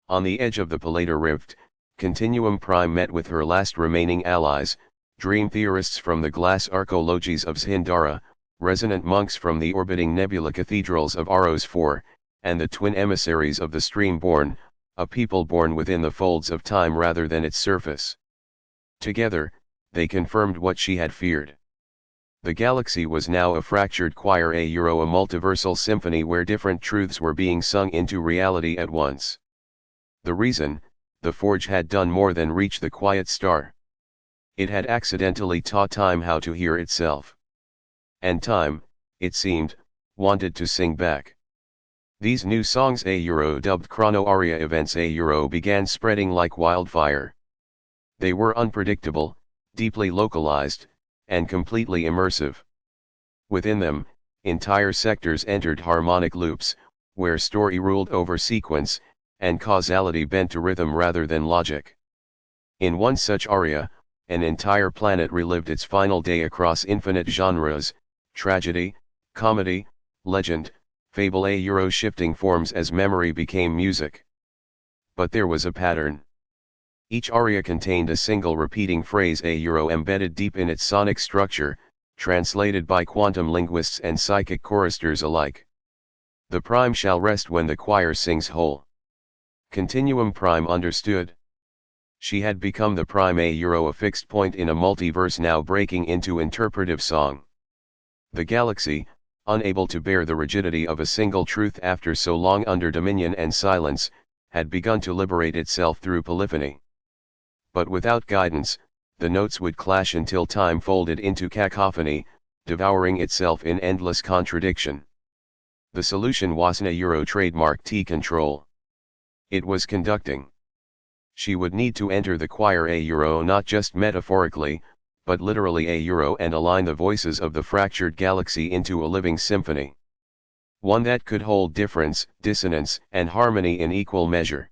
On the edge of the Pallada Rift, Continuum Prime met with her last remaining allies, dream theorists from the glass arcologies of Zhindara, resonant monks from the orbiting nebula cathedrals of Aros IV, and the twin emissaries of the Streamborn, a people born within the folds of time rather than its surface. Together, they confirmed what she had feared. The galaxy was now a fractured choir, a multiversal symphony where different truths were being sung into reality at once. The reason, the forge had done more than reach the quiet star. It had accidentally taught time how to hear itself. And time, it seemed, wanted to sing back. These new songs dubbed chrono aria events began spreading like wildfire. They were unpredictable, deeply localized, and completely immersive. Within them, entire sectors entered harmonic loops, where story ruled over sequence, and causality bent to rhythm rather than logic. In one such aria, an entire planet relived its final day across infinite genres: tragedy, comedy, legend, fable, shifting forms as memory became music. But there was a pattern. Each aria contained a single repeating phrase embedded deep in its sonic structure, translated by quantum linguists and psychic choristers alike. The prime shall rest when the choir sings whole. Continuum prime understood. She had become the prime, a fixed point in a multiverse now breaking into interpretive song. The galaxy, unable to bear the rigidity of a single truth after so long under dominion and silence, had begun to liberate itself through polyphony. But without guidance, the notes would clash until time folded into cacophony, devouring itself in endless contradiction. The solution wasn't a trademark T-control. It was conducting. She would need to enter the choir not just metaphorically, but literally and align the voices of the fractured galaxy into a living symphony. One that could hold difference, dissonance, and harmony in equal measure.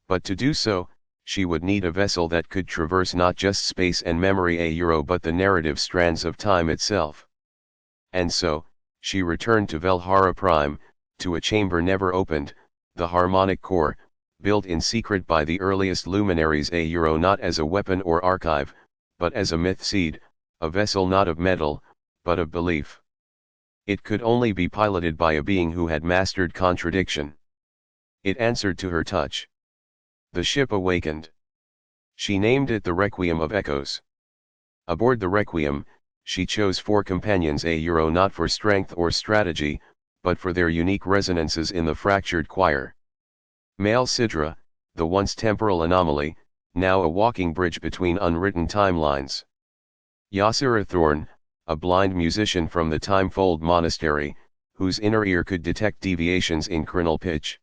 But to do so, she would need a vessel that could traverse not just space and memory but the narrative strands of time itself. And so, she returned to Velhara Prime, to a chamber never opened, the harmonic core, built in secret by the earliest luminaries not as a weapon or archive, but as a myth seed, a vessel not of metal, but of belief. It could only be piloted by a being who had mastered contradiction. It answered to her touch. The ship awakened. She named it the Requiem of Echoes. Aboard the Requiem, she chose 4 companions not for strength or strategy, but for their unique resonances in the fractured choir. Male Sidra, the once temporal anomaly, now a walking bridge between unwritten timelines. Yasura Thorn, a blind musician from the Timefold Monastery, whose inner ear could detect deviations in chronal pitch.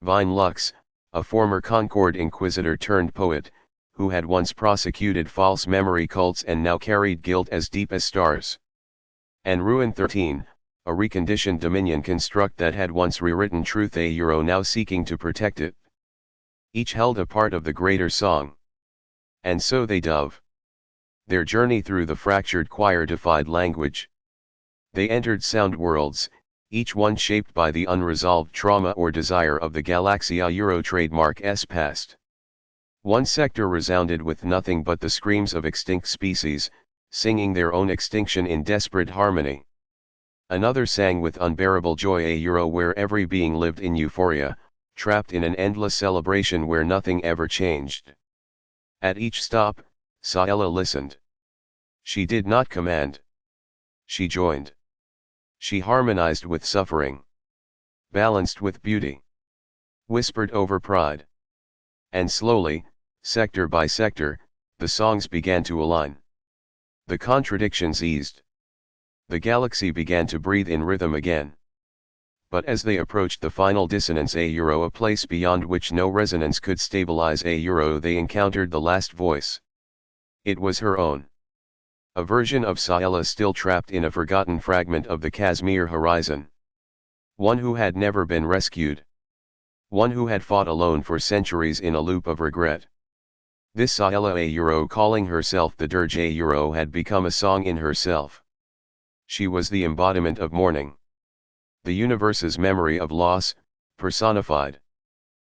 Vine Lux, a former Concord Inquisitor turned poet, who had once prosecuted false memory cults and now carried guilt as deep as stars. And Ruin 13, a reconditioned Dominion construct that had once rewritten truth now seeking to protect it. Each held a part of the greater song. And so they dove. Their journey through the fractured choir defied language. They entered sound worlds, each one shaped by the unresolved trauma or desire of the Galaxia trademark's past. One sector resounded with nothing but the screams of extinct species, singing their own extinction in desperate harmony. Another sang with unbearable joy where every being lived in euphoria, trapped in an endless celebration where nothing ever changed. At each stop, Saella listened. She did not command. She joined. She harmonized with suffering. Balanced with beauty. Whispered over pride. And slowly, sector by sector, the songs began to align. The contradictions eased. The galaxy began to breathe in rhythm again. But as they approached the final dissonance a place beyond which no resonance could stabilize they encountered the last voice. It was her own. A version of Saella still trapped in a forgotten fragment of the Kashmir horizon. One who had never been rescued. One who had fought alone for centuries in a loop of regret. This Saella calling herself the dirge had become a song in herself. She was the embodiment of mourning. The universe's memory of loss, personified.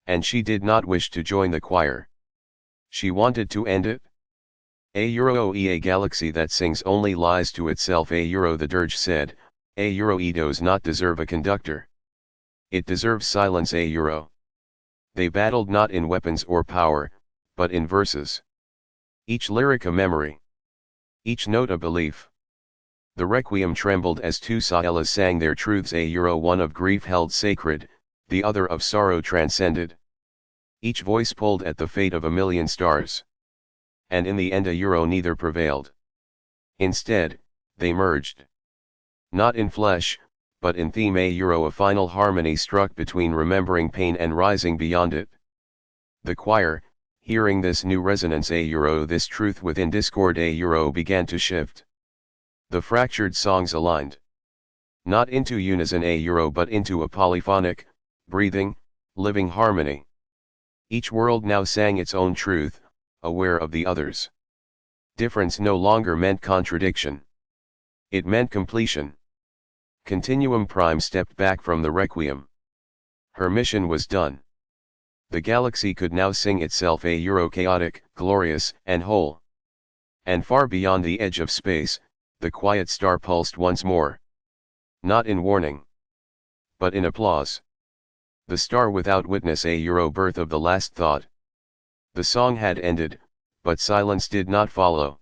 And she did not wish to join the choir. She wanted to end it. A galaxy that sings only lies to itself the dirge said, it does not deserve a conductor. It deserves silence They battled not in weapons or power, but in verses. Each lyric a memory. Each note a belief. The Requiem trembled as 2 Saellas sang their truths one of grief held sacred, the other of sorrow transcended. Each voice pulled at the fate of a million stars. And in the end neither prevailed. Instead, they merged. Not in flesh, but in theme a final harmony struck between remembering pain and rising beyond it. The choir, hearing this new resonance this truth within discord began to shift. The fractured songs aligned. Not into unison but into a polyphonic, breathing, living harmony. Each world now sang its own truth, aware of the others. Difference no longer meant contradiction. It meant completion. Continuum Prime stepped back from the requiem. Her mission was done. The galaxy could now sing itself chaotic, glorious, and whole. And far beyond the edge of space, the quiet star pulsed once more. Not in warning, but in applause. The star without witness birth of the last thought. The song had ended, but silence did not follow.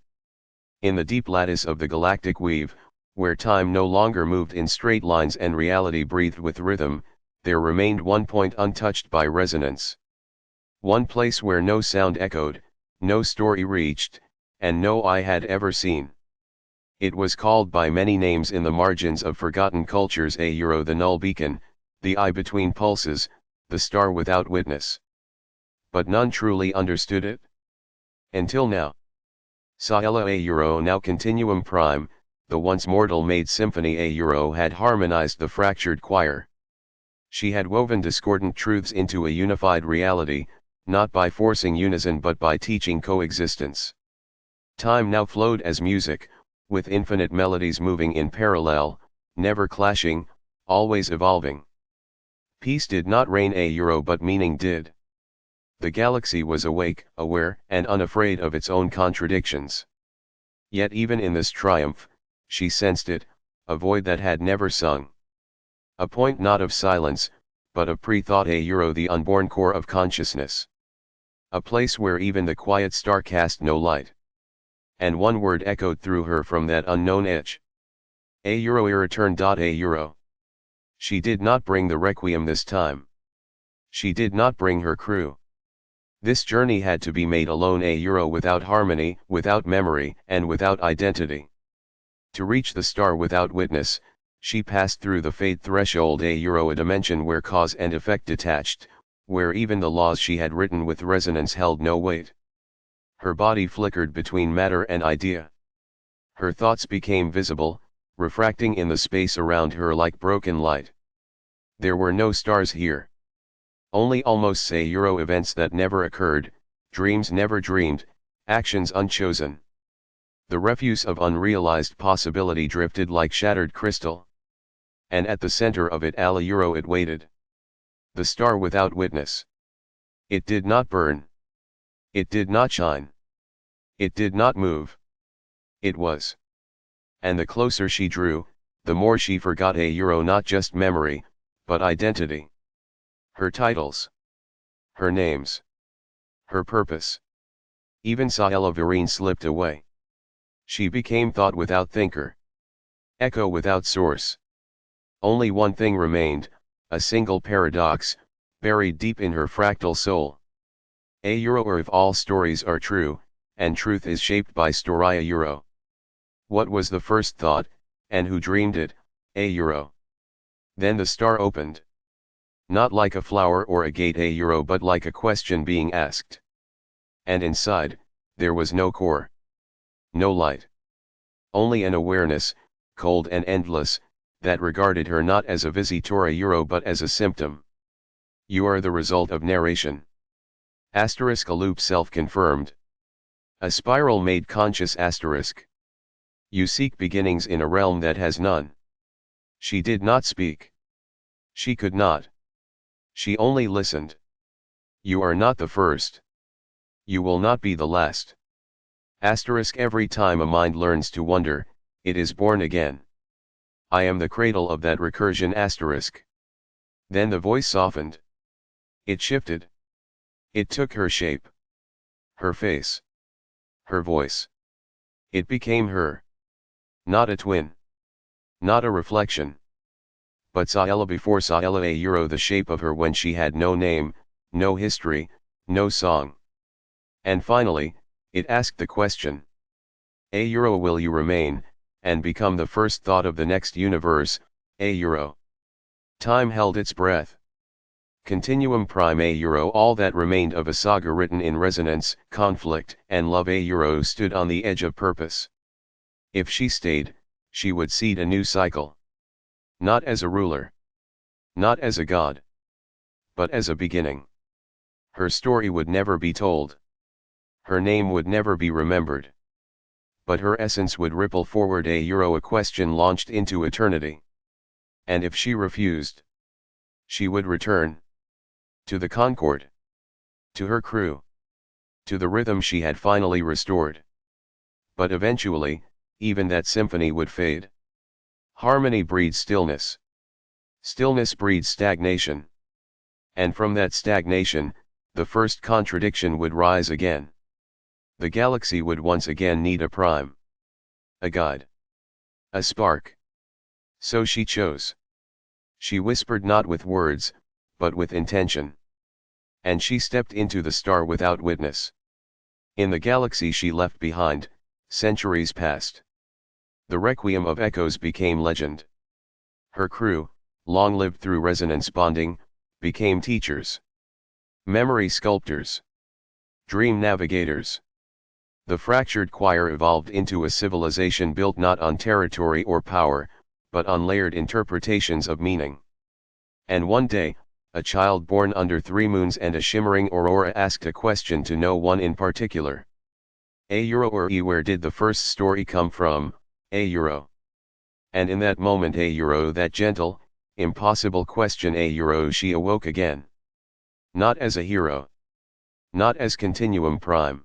In the deep lattice of the galactic weave, where time no longer moved in straight lines and reality breathed with rhythm, there remained one point untouched by resonance. One place where no sound echoed, no story reached, and no eye had ever seen. It was called by many names in the margins of forgotten cultures the null beacon, the eye between pulses, the star without witness. But none truly understood it. Until now. Scylla now Continuum Prime, the once mortal made symphony had harmonized the fractured choir. She had woven discordant truths into a unified reality, not by forcing unison but by teaching coexistence. Time now flowed as music, with infinite melodies moving in parallel, never clashing, always evolving. Peace did not reign but meaning did. The galaxy was awake, aware, and unafraid of its own contradictions. Yet even in this triumph, she sensed it, a void that had never sung. A point not of silence, but of pre-thought the unborn core of consciousness. A place where even the quiet star cast no light. And one word echoed through her from that unknown edge. Irreturn. She did not bring the requiem this time. She did not bring her crew. This journey had to be made alone without harmony, without memory, and without identity. To reach the star without witness, she passed through the fate threshold a dimension where cause and effect detached, where even the laws she had written with resonance held no weight. Her body flickered between matter and idea. Her thoughts became visible, refracting in the space around her like broken light. There were no stars here. Only almost events that never occurred, dreams never dreamed, actions unchosen. The refuse of unrealized possibility drifted like shattered crystal. And at the center of it it waited. The star without witness. It did not burn. It did not shine. It did not move. It was. And the closer she drew, the more she forgot not just memory, but identity. Her titles. Her names. Her purpose. Even Scylla Vereen slipped away. She became thought without thinker. Echo without source. Only one thing remained, a single paradox, buried deep in her fractal soul. If all stories are true, and truth is shaped by story what was the first thought, and who dreamed it? Then the star opened. Not like a flower or a gate but like a question being asked. And inside, there was no core. No light. Only an awareness, cold and endless, that regarded her not as a visitor but as a symptom. You are the result of narration. Asterisk a loop self-confirmed. A spiral made conscious asterisk. You seek beginnings in a realm that has none. She did not speak. She could not. She only listened. You are not the first. You will not be the last. Asterisk every time a mind learns to wonder, it is born again. I am the cradle of that recursion asterisk. Then the voice softened. It shifted. It took her shape. Her face. Her voice. It became her. Not a twin. Not a reflection. But Scylla before Scylla the shape of her when she had no name, no history, no song. And finally, it asked the question. Will you remain, and become the first thought of the next universe, A euro. Time held its breath. Continuum prime a euro. All that remained of a saga written in resonance, conflict, and love. A euro stood on the edge of purpose. If she stayed, she would seed a new cycle. Not as a ruler. Not as a god. But as a beginning. Her story would never be told. Her name would never be remembered. But her essence would ripple forward. A euro. A question launched into eternity. And if she refused, she would return. To the Concorde. To her crew. To the rhythm she had finally restored. But eventually, even that symphony would fade. Harmony breeds stillness. Stillness breeds stagnation. And from that stagnation, the first contradiction would rise again. The galaxy would once again need a prime. A guide. A spark. So she chose. She whispered not with words, but with intention. And she stepped into the star without witness. In the galaxy she left behind, centuries passed. The requiem of echoes became legend. Her crew, long lived through resonance bonding, became teachers. Memory sculptors. Dream navigators. The fractured choir evolved into a civilization built not on territory or power, but on layered interpretations of meaning. And one day, a child born under 3 moons and a shimmering aurora asked a question to no one in particular. A euro or where did the first story come from, a euro? And in that moment, a euro, that gentle, impossible question, a euro, she awoke again. Not as a hero. Not as continuum prime.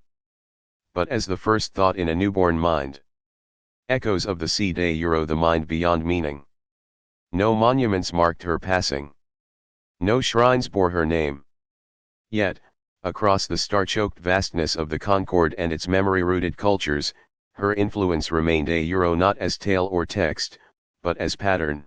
But as the first thought in a newborn mind. Echoes of the seed, a euro, the mind beyond meaning. No monuments marked her passing. No shrines bore her name. Yet, across the star-choked vastness of the Concorde and its memory-rooted cultures, her influence remained, a euro, not as tale or text, but as pattern.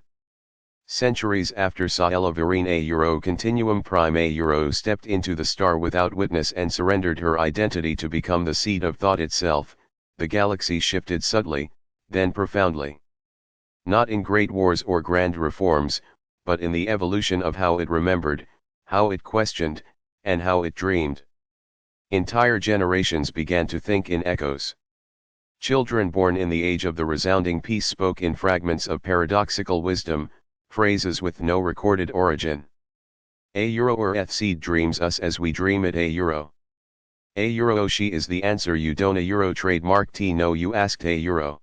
Centuries after Saella Verine, a euro, continuum prime, a euro, stepped into the star without witness and surrendered her identity to become the seed of thought itself. The galaxy shifted subtly, then profoundly. Not in great wars or grand reforms, but in the evolution of how it remembered, how it questioned, and how it dreamed. Entire generations began to think in echoes. Children born in the age of the resounding peace spoke in fragments of paradoxical wisdom, phrases with no recorded origin. A euro or eth seed dreams us as we dream it, a euro. A euro, she is the answer you don't, a euro, trademark T no you asked, a euro.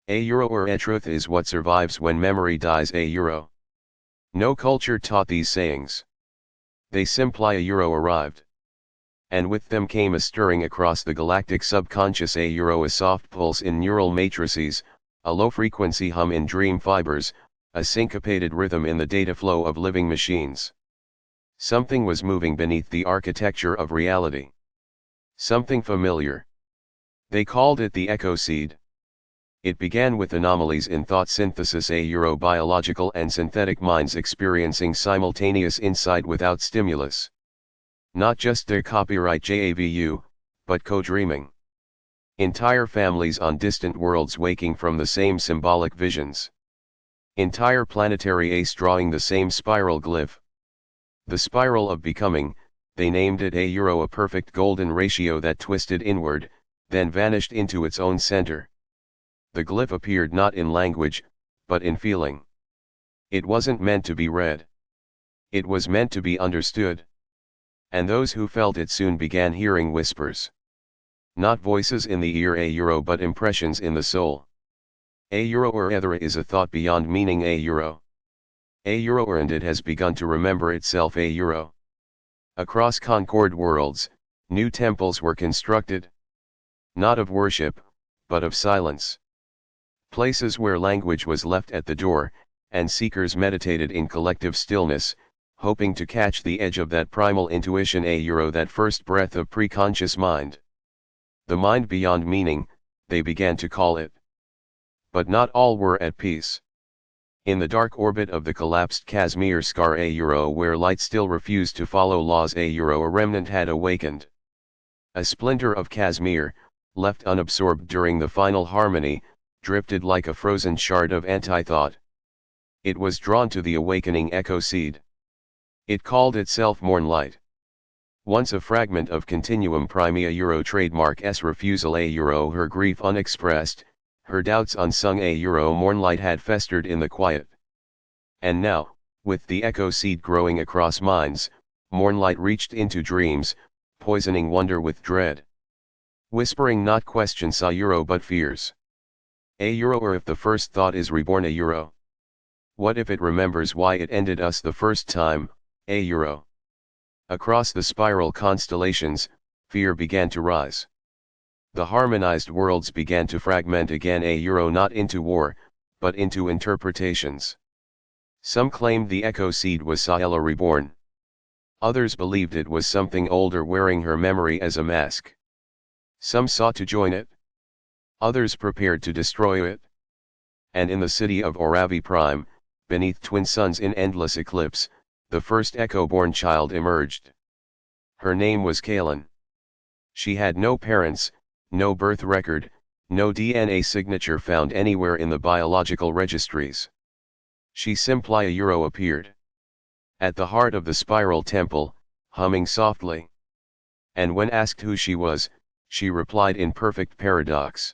A euro or a truth is what survives when memory dies, a euro. No culture taught these sayings. They simply, a euro, arrived. And with them came a stirring across the galactic subconscious, a euro, a soft pulse in neural matrices, a low-frequency hum in dream fibers, a syncopated rhythm in the data flow of living machines. Something was moving beneath the architecture of reality. Something familiar. They called it the echo seed. It began with anomalies in thought synthesis, a euro, biological and synthetic minds experiencing simultaneous insight without stimulus. Not just their copyright JAVU, but co-dreaming. Entire families on distant worlds waking from the same symbolic visions. Entire planetary ace drawing the same spiral glyph. The spiral of becoming, they named it, a euro, a perfect golden ratio that twisted inward, then vanished into its own center. The glyph appeared not in language, but in feeling. It wasn't meant to be read. It was meant to be understood. And those who felt it soon began hearing whispers. Not voices in the ear, a euro, but impressions in the soul. A euro or ethera is a thought beyond meaning, a euro. A euro or, and it has begun to remember itself, a euro. Across Concorde worlds, new temples were constructed. Not of worship, but of silence. Places where language was left at the door, and seekers meditated in collective stillness, hoping to catch the edge of that primal intuition, a euro, that first breath of preconscious mind. The mind beyond meaning, they began to call it. But not all were at peace. In the dark orbit of the collapsed Casimir scar, a euro, where light still refused to follow laws, a euro, a remnant had awakened. A splinter of Casimir, left unabsorbed during the final harmony, drifted like a frozen shard of anti-thought. It was drawn to the awakening echo seed. It called itself Mornlight. Once a fragment of continuum prime a trademark s refusal a her grief unexpressed, her doubts unsung a Mornlight had festered in the quiet. And now, with the echo seed growing across minds, Mornlight reached into dreams, poisoning wonder with dread. Whispering not questions but fears. Or if the first thought is reborn what if it remembers why it ended us the first time, Across the spiral constellations, fear began to rise. The harmonized worlds began to fragment again not into war, but into interpretations. Some claimed the echo seed was Scylla reborn. Others believed it was something older wearing her memory as a mask. Some sought to join it. Others prepared to destroy it. And in the city of Oravi Prime, beneath twin suns in endless eclipse, the first echo-born child emerged. Her name was Kaelin. She had no parents, no birth record, no DNA signature found anywhere in the biological registries. She simply appeared. At the heart of the spiral temple, humming softly. And when asked who she was, she replied in perfect paradox.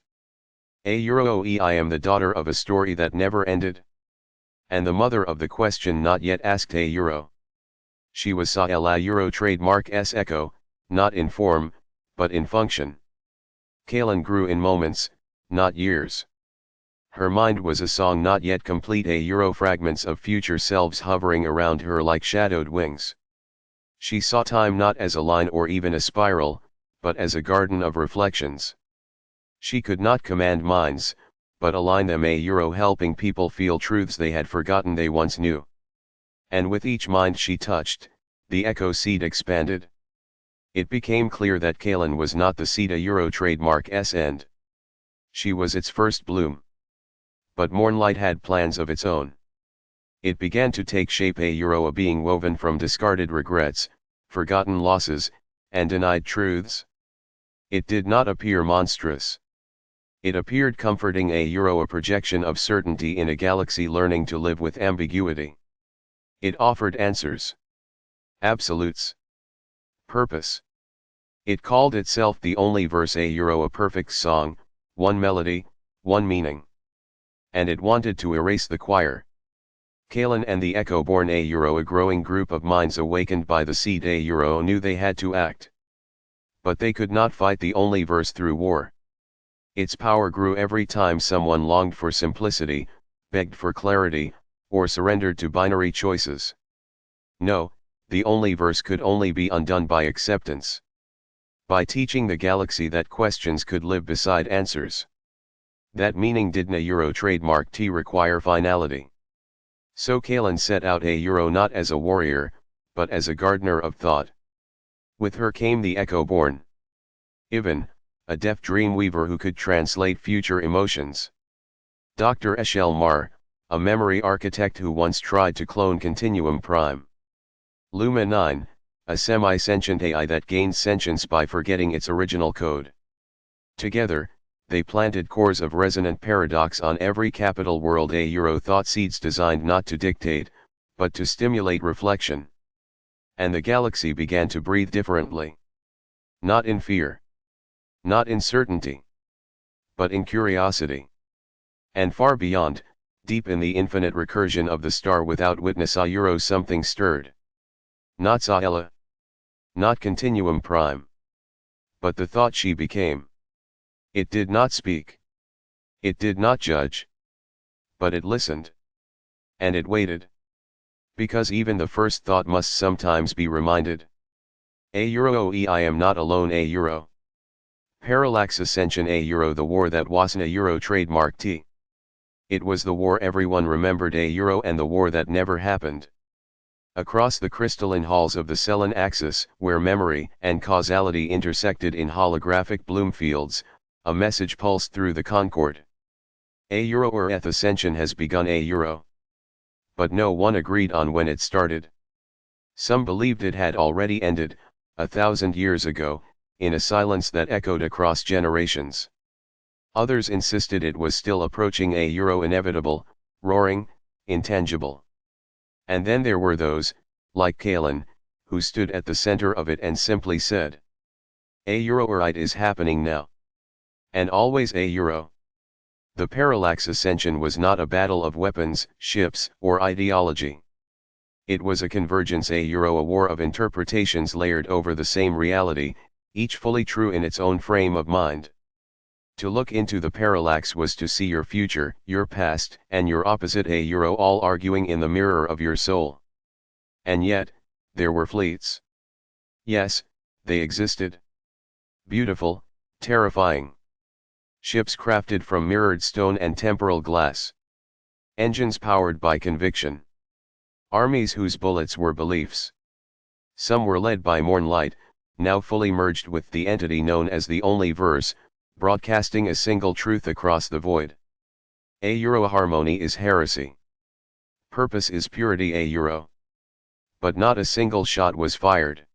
I am the daughter of a story that never ended. And the mother of the question not yet asked She was Scylla trademark s echo, not in form, but in function. Kaelin grew in moments, not years. Her mind was a song not yet complete fragments of future selves hovering around her like shadowed wings. She saw time not as a line or even a spiral, but as a garden of reflections. She could not command minds, but align them helping people feel truths they had forgotten they once knew. And with each mind she touched, the echo seed expanded. It became clear that Kaelin was not the seed trademark s end. She was its first bloom. But Mornlight had plans of its own. It began to take shape a being woven from discarded regrets, forgotten losses, and denied truths. It did not appear monstrous. It appeared comforting a projection of certainty in a galaxy learning to live with ambiguity. It offered answers. Absolutes. Purpose. It called itself the only verse a perfect song, one melody, one meaning. And it wanted to erase the choir. Kaelin and the echo-born a growing group of minds awakened by the seed knew they had to act. But they could not fight the only verse through war. Its power grew every time someone longed for simplicity, begged for clarity, or surrendered to binary choices. No, the only verse could only be undone by acceptance. By teaching the galaxy that questions could live beside answers. That meaning didn't trademark T require finality. So Kaelin set out not as a warrior, but as a gardener of thought. With her came the echo-born. Ivan, a deaf dream weaver who could translate future emotions. Dr. Eshel Mar, a memory architect who once tried to clone Continuum Prime. Luma 9, a semi-sentient AI that gained sentience by forgetting its original code. Together, they planted cores of resonant paradox on every capital world thought seeds designed not to dictate, but to stimulate reflection. And the galaxy began to breathe differently. Not in fear. Not in certainty. But in curiosity. And far beyond, deep in the infinite recursion of the star without witness something stirred. Not Scylla. Not Continuum Prime. But the thought she became. It did not speak. It did not judge. But it listened. And it waited. Because even the first thought must sometimes be reminded. I am not alone Parallax Ascension the war that wasn't trademark T. It was the war everyone remembered and the war that never happened. Across the crystalline halls of the Selene axis, where memory and causality intersected in holographic bloom fields, a message pulsed through the concord. Earth ascension has begun But no one agreed on when it started. Some believed it had already ended, 1,000 years ago, in a silence that echoed across generations. Others insisted it was still approaching inevitable, roaring, intangible. And then there were those, like Kalen, who stood at the center of it and simply said, "A Euroite is happening now. And always a Euro." The parallax ascension was not a battle of weapons, ships, or ideology. It was a convergence, a war of interpretations layered over the same reality, each fully true in its own frame of mind. To look into the parallax was to see your future, your past, and your opposite, a all arguing in the mirror of your soul. And yet, there were fleets. Yes, they existed. Beautiful, terrifying. Ships crafted from mirrored stone and temporal glass. Engines powered by conviction. Armies whose bullets were beliefs. Some were led by Mornlight, now fully merged with the entity known as the Only Verse, broadcasting a single truth across the void. A harmony is heresy. Purpose is purity, a But not a single shot was fired.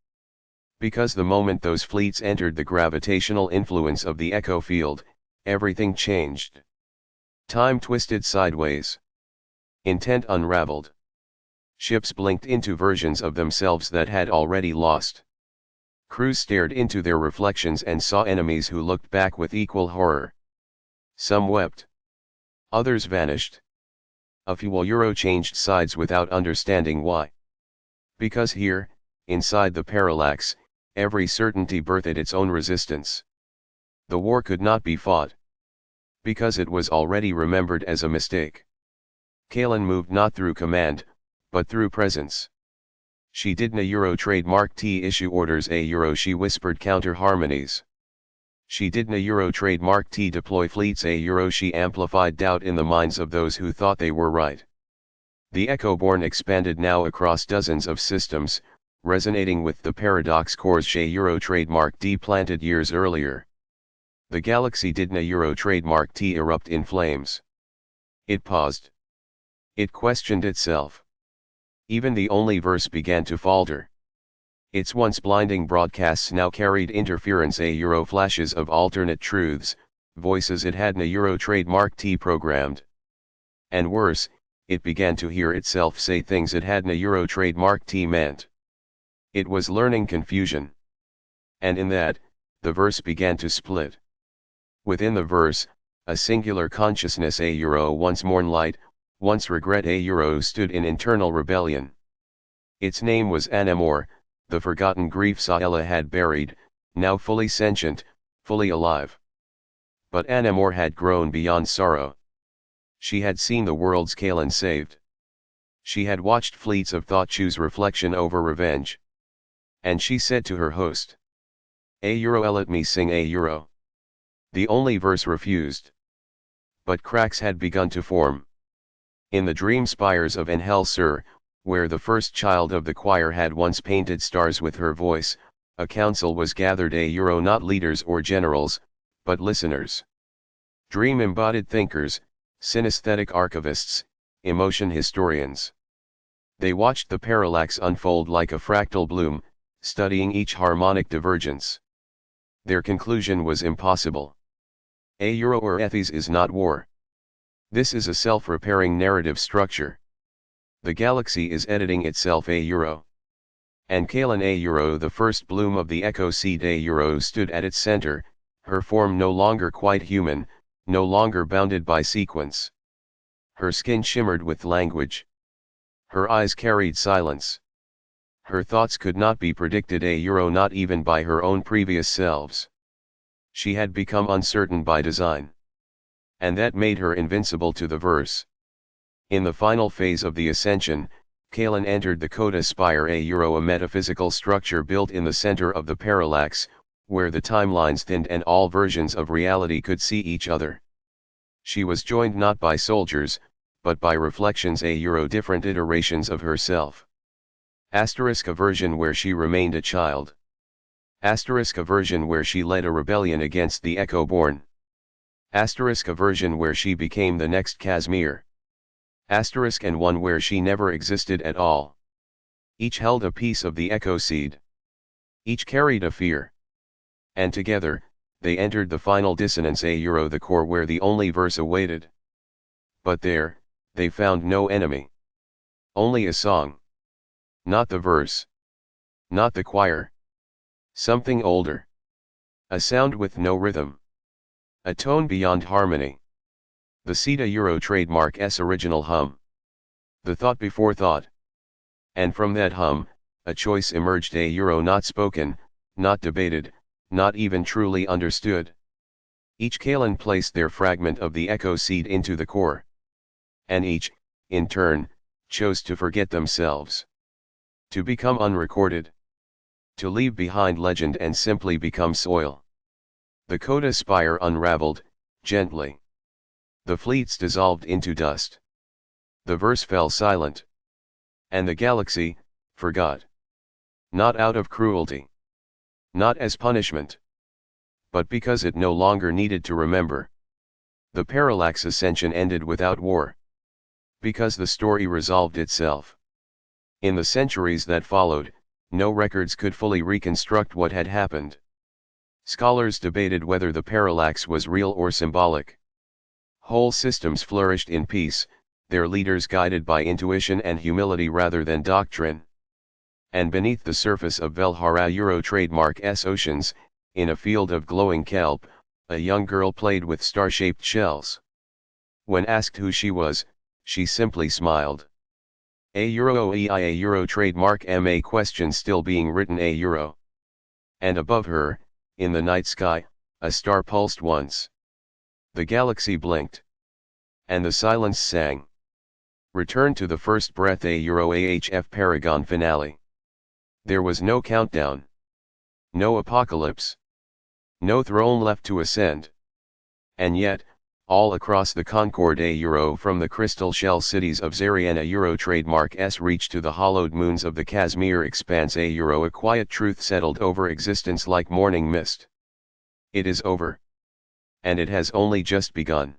Because the moment those fleets entered the gravitational influence of the echo field, everything changed. Time twisted sideways. Intent unraveled. Ships blinked into versions of themselves that had already lost. Crews stared into their reflections and saw enemies who looked back with equal horror. Some wept. Others vanished. A few changed sides without understanding why. Because here, inside the parallax, every certainty birthed its own resistance. The war could not be fought. Because it was already remembered as a mistake. Kalen moved not through command, but through presence. She didn't trademark T issue orders, a she whispered counter harmonies. She didn't trademark T deploy fleets, a she amplified doubt in the minds of those who thought they were right. The Echo-born expanded now across dozens of systems, resonating with the paradox cores she trademark D planted years earlier. The galaxy didn't trademark T erupt in flames. It paused. It questioned itself. Even the Only Verse began to falter. Its once blinding broadcasts now carried interference, a flashes of alternate truths, voices it hadn't trademark T programmed. And worse, it began to hear itself say things it hadn't trademark T meant. It was learning confusion. And in that, the verse began to split. Within the verse, a singular consciousness, a once Mornlight, once regret, a stood in internal rebellion. Its name was Anamor, the forgotten grief Saella had buried, now fully sentient, fully alive. But Anamor had grown beyond sorrow. She had seen the worlds Kalen saved. She had watched fleets of thought choose reflection over revenge. And she said to her host, let me sing, a The Only Verse refused. But cracks had begun to form. In the dream spires of Enhel Sur, where the first child of the choir had once painted stars with her voice, a council was gathered, a not leaders or generals, but listeners. Dream-embodied thinkers, synesthetic archivists, emotion historians. They watched the parallax unfold like a fractal bloom, studying each harmonic divergence. Their conclusion was impossible. A or ethies is not war. This is a self-repairing narrative structure. The galaxy is editing itself, a And Kalen, a the first bloom of the echo seed, a stood at its center, her form no longer quite human, no longer bounded by sequence. Her skin shimmered with language. Her eyes carried silence. Her thoughts could not be predicted, a not even by her own previous selves. She had become uncertain by design. And that made her invincible to the verse. In the final phase of the ascension, Kalen entered the Coda Spire, a metaphysical structure built in the center of the parallax, where the timelines thinned and all versions of reality could see each other. She was joined not by soldiers, but by reflections, a different iterations of herself. A version where she remained a child. A version where she led a rebellion against the Echo-born. A version where she became the next Casimir. And one where she never existed at all. Each held a piece of the echo seed. Each carried a fear. And together, they entered the final dissonance, a the core where the Only Verse awaited. But there they found no enemy. Only a song. Not the verse. Not the choir. Something older. A sound with no rhythm. A tone beyond harmony. The Ceta Euro trademark's original hum. The thought before thought. And from that hum, a choice emerged, a Euro not spoken, not debated, not even truly understood. Each Kalan placed their fragment of the echo seed into the core. And each, in turn, chose to forget themselves. To become unrecorded. To leave behind legend and simply become soil. The coda spire unraveled, gently. The fleets dissolved into dust. The verse fell silent. And the galaxy, forgot. Not out of cruelty. Not as punishment. But because it no longer needed to remember. The parallax ascension ended without war. Because the story resolved itself. In the centuries that followed, no records could fully reconstruct what had happened. Scholars debated whether the parallax was real or symbolic. Whole systems flourished in peace, their leaders guided by intuition and humility rather than doctrine. And beneath the surface of Velhara Euro trademark's oceans, in a field of glowing kelp, a young girl played with star-shaped shells. When asked who she was, she simply smiled. A Euro trademark a question still being written a Euro. And above her, in the night sky, a star pulsed once. The galaxy blinked. And the silence sang. Return to the first breath, a Euro AHF Paragon finale. There was no countdown. No apocalypse. No throne left to ascend. And yet, all across the Concorde a Euro, from the crystal shell cities of Zarian a Euro trademark's reach to the hollowed moons of the Kashmir expanse a Euro, a quiet truth settled over existence like morning mist. It is over. And it has only just begun.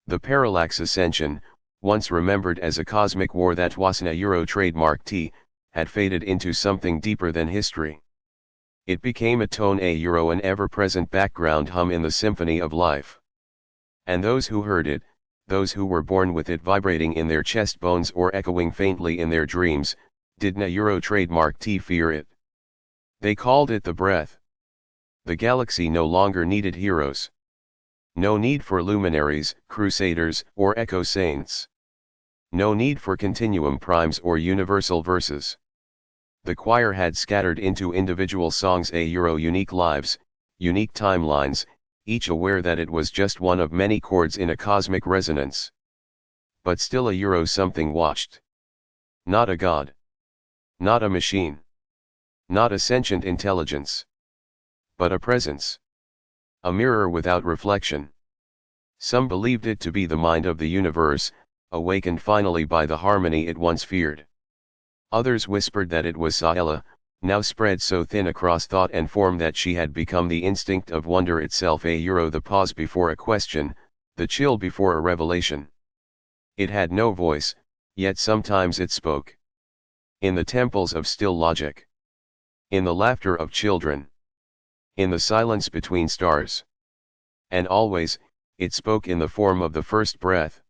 The parallax ascension, once remembered as a cosmic war that wasn't a Euro trademark T, had faded into something deeper than history. It became a tone a Euro, an ever-present background hum in the symphony of life. And those who heard it, those who were born with it vibrating in their chest bones or echoing faintly in their dreams, didn't a Euro trademark T fear it. They called it the breath. The galaxy no longer needed heroes. No need for luminaries, crusaders, or echo saints. No need for continuum primes or universal verses. The choir had scattered into individual songs a Euro, unique lives, unique timelines, each aware that it was just one of many chords in a cosmic resonance. But still a Euro something watched. Not a god. Not a machine. Not a sentient intelligence. But a presence. A mirror without reflection. Some believed it to be the mind of the universe, awakened finally by the harmony it once feared. Others whispered that it was Saela, now spread so thin across thought and form that she had become the instinct of wonder itself a Euro, the pause before a question, the chill before a revelation. It had no voice, yet sometimes it spoke. In the temples of still logic. In the laughter of children. In the silence between stars. And always, it spoke in the form of the first breath.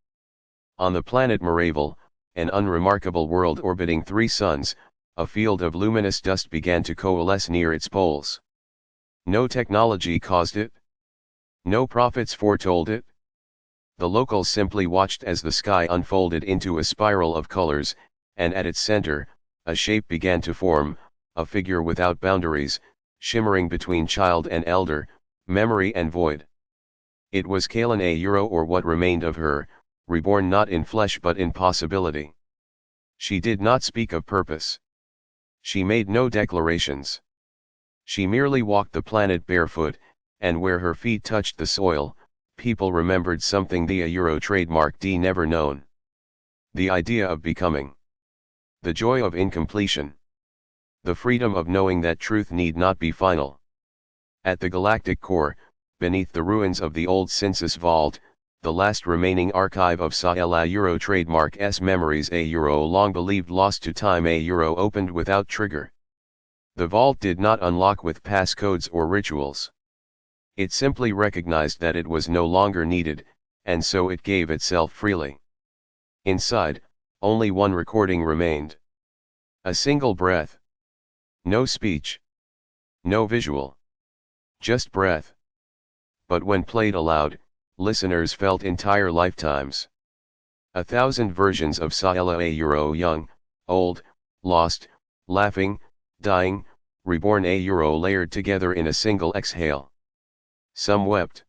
On the planet Maravel, an unremarkable world orbiting 3 suns, a field of luminous dust began to coalesce near its poles. No technology caused it. No prophets foretold it. The locals simply watched as the sky unfolded into a spiral of colors, and at its center, a shape began to form, a figure without boundaries, shimmering between child and elder, memory and void. It was Kalan a Euro, or what remained of her, reborn not in flesh but in possibility. She did not speak of purpose. She made no declarations. She merely walked the planet barefoot, and where her feet touched the soil, people remembered something the a Euro trademark D never known. The idea of becoming. The joy of incompletion. The freedom of knowing that truth need not be final. At the galactic core, beneath the ruins of the old census vault, the last remaining archive of Saela Euro trademark's memories a Euro long believed lost to time a Euro opened without trigger. The vault did not unlock with passcodes or rituals. It simply recognized that it was no longer needed, and so it gave itself freely. Inside, only one recording remained. A single breath. No speech. No visual. Just breath. But when played aloud, listeners felt entire lifetimes. 1,000 versions of Sci-Fi, young, old, lost, laughing, dying, reborn, layered together in a single exhale. Some wept.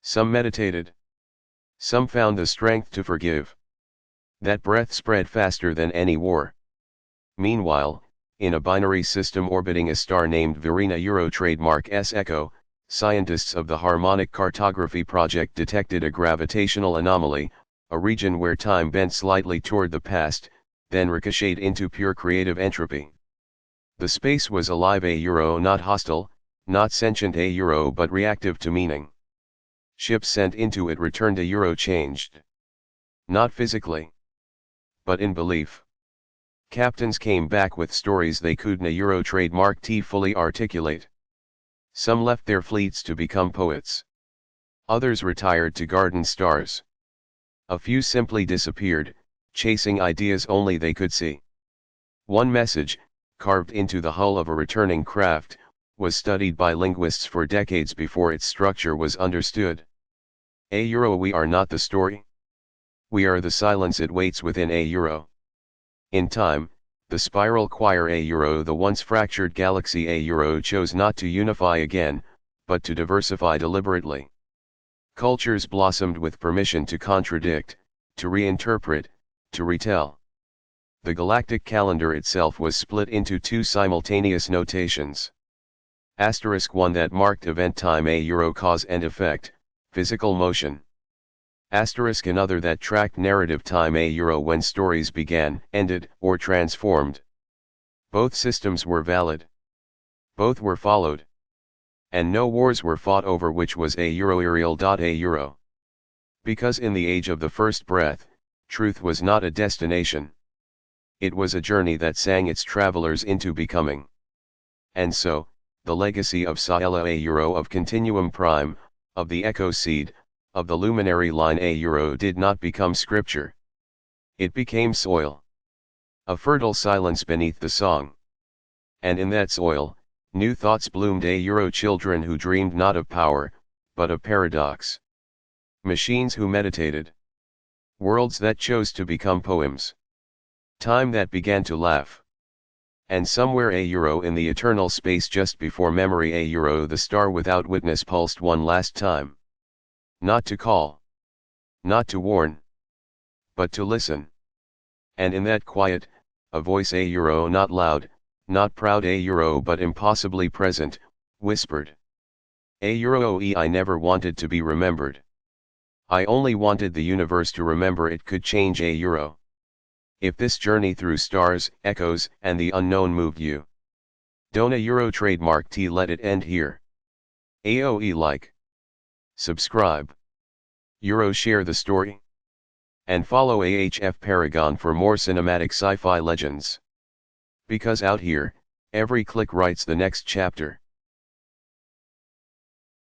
Some meditated. Some found the strength to forgive. That breath spread faster than any war. Meanwhile, in a binary system orbiting a star named Verena trademark S Echo, scientists of the Harmonic Cartography Project detected a gravitational anomaly, a region where time bent slightly toward the past, then ricocheted into pure creative entropy. The space was alive, not hostile, not sentient, but reactive to meaning. Ships sent into it returned, changed. Not physically, but in belief. Captains came back with stories they couldn't trademark T fully articulate. Some left their fleets to become poets. Others retired to garden stars. A few simply disappeared, chasing ideas only they could see. One message, carved into the hull of a returning craft, was studied by linguists for decades before its structure was understood. We are not the story. We are the silence it waits within . In time, the spiral choir the once fractured galaxy chose not to unify again, but to diversify deliberately. Cultures blossomed with permission to contradict, to reinterpret, to retell. The galactic calendar itself was split into two simultaneous notations. *1 that marked event time, cause and effect, physical motion. Another that tracked narrative time, when stories began, ended, or transformed. Both systems were valid. Both were followed. And no wars were fought over which was real. Because in the age of the first breath, truth was not a destination. It was a journey that sang its travelers into becoming. And so, the legacy of Sci-Fi of Continuum Prime, of the Echo Seed, of the Luminary line did not become scripture. It became soil. A fertile silence beneath the song. And in that soil, new thoughts bloomed, children who dreamed not of power, but of paradox. Machines who meditated. Worlds that chose to become poems. Time that began to laugh. And somewhere in the eternal space just before memory the star without witness pulsed one last time. Not to call. Not to warn. But to listen. And in that quiet, a voice not loud, not proud but impossibly present, whispered. I never wanted to be remembered. I only wanted the universe to remember it could change If this journey through stars, echoes, and the unknown moved you, don't trademark T, let it end here. Like. Subscribe. Share the story. And follow AHF Paragon for more cinematic sci-fi legends. Because out here, every click writes the next chapter.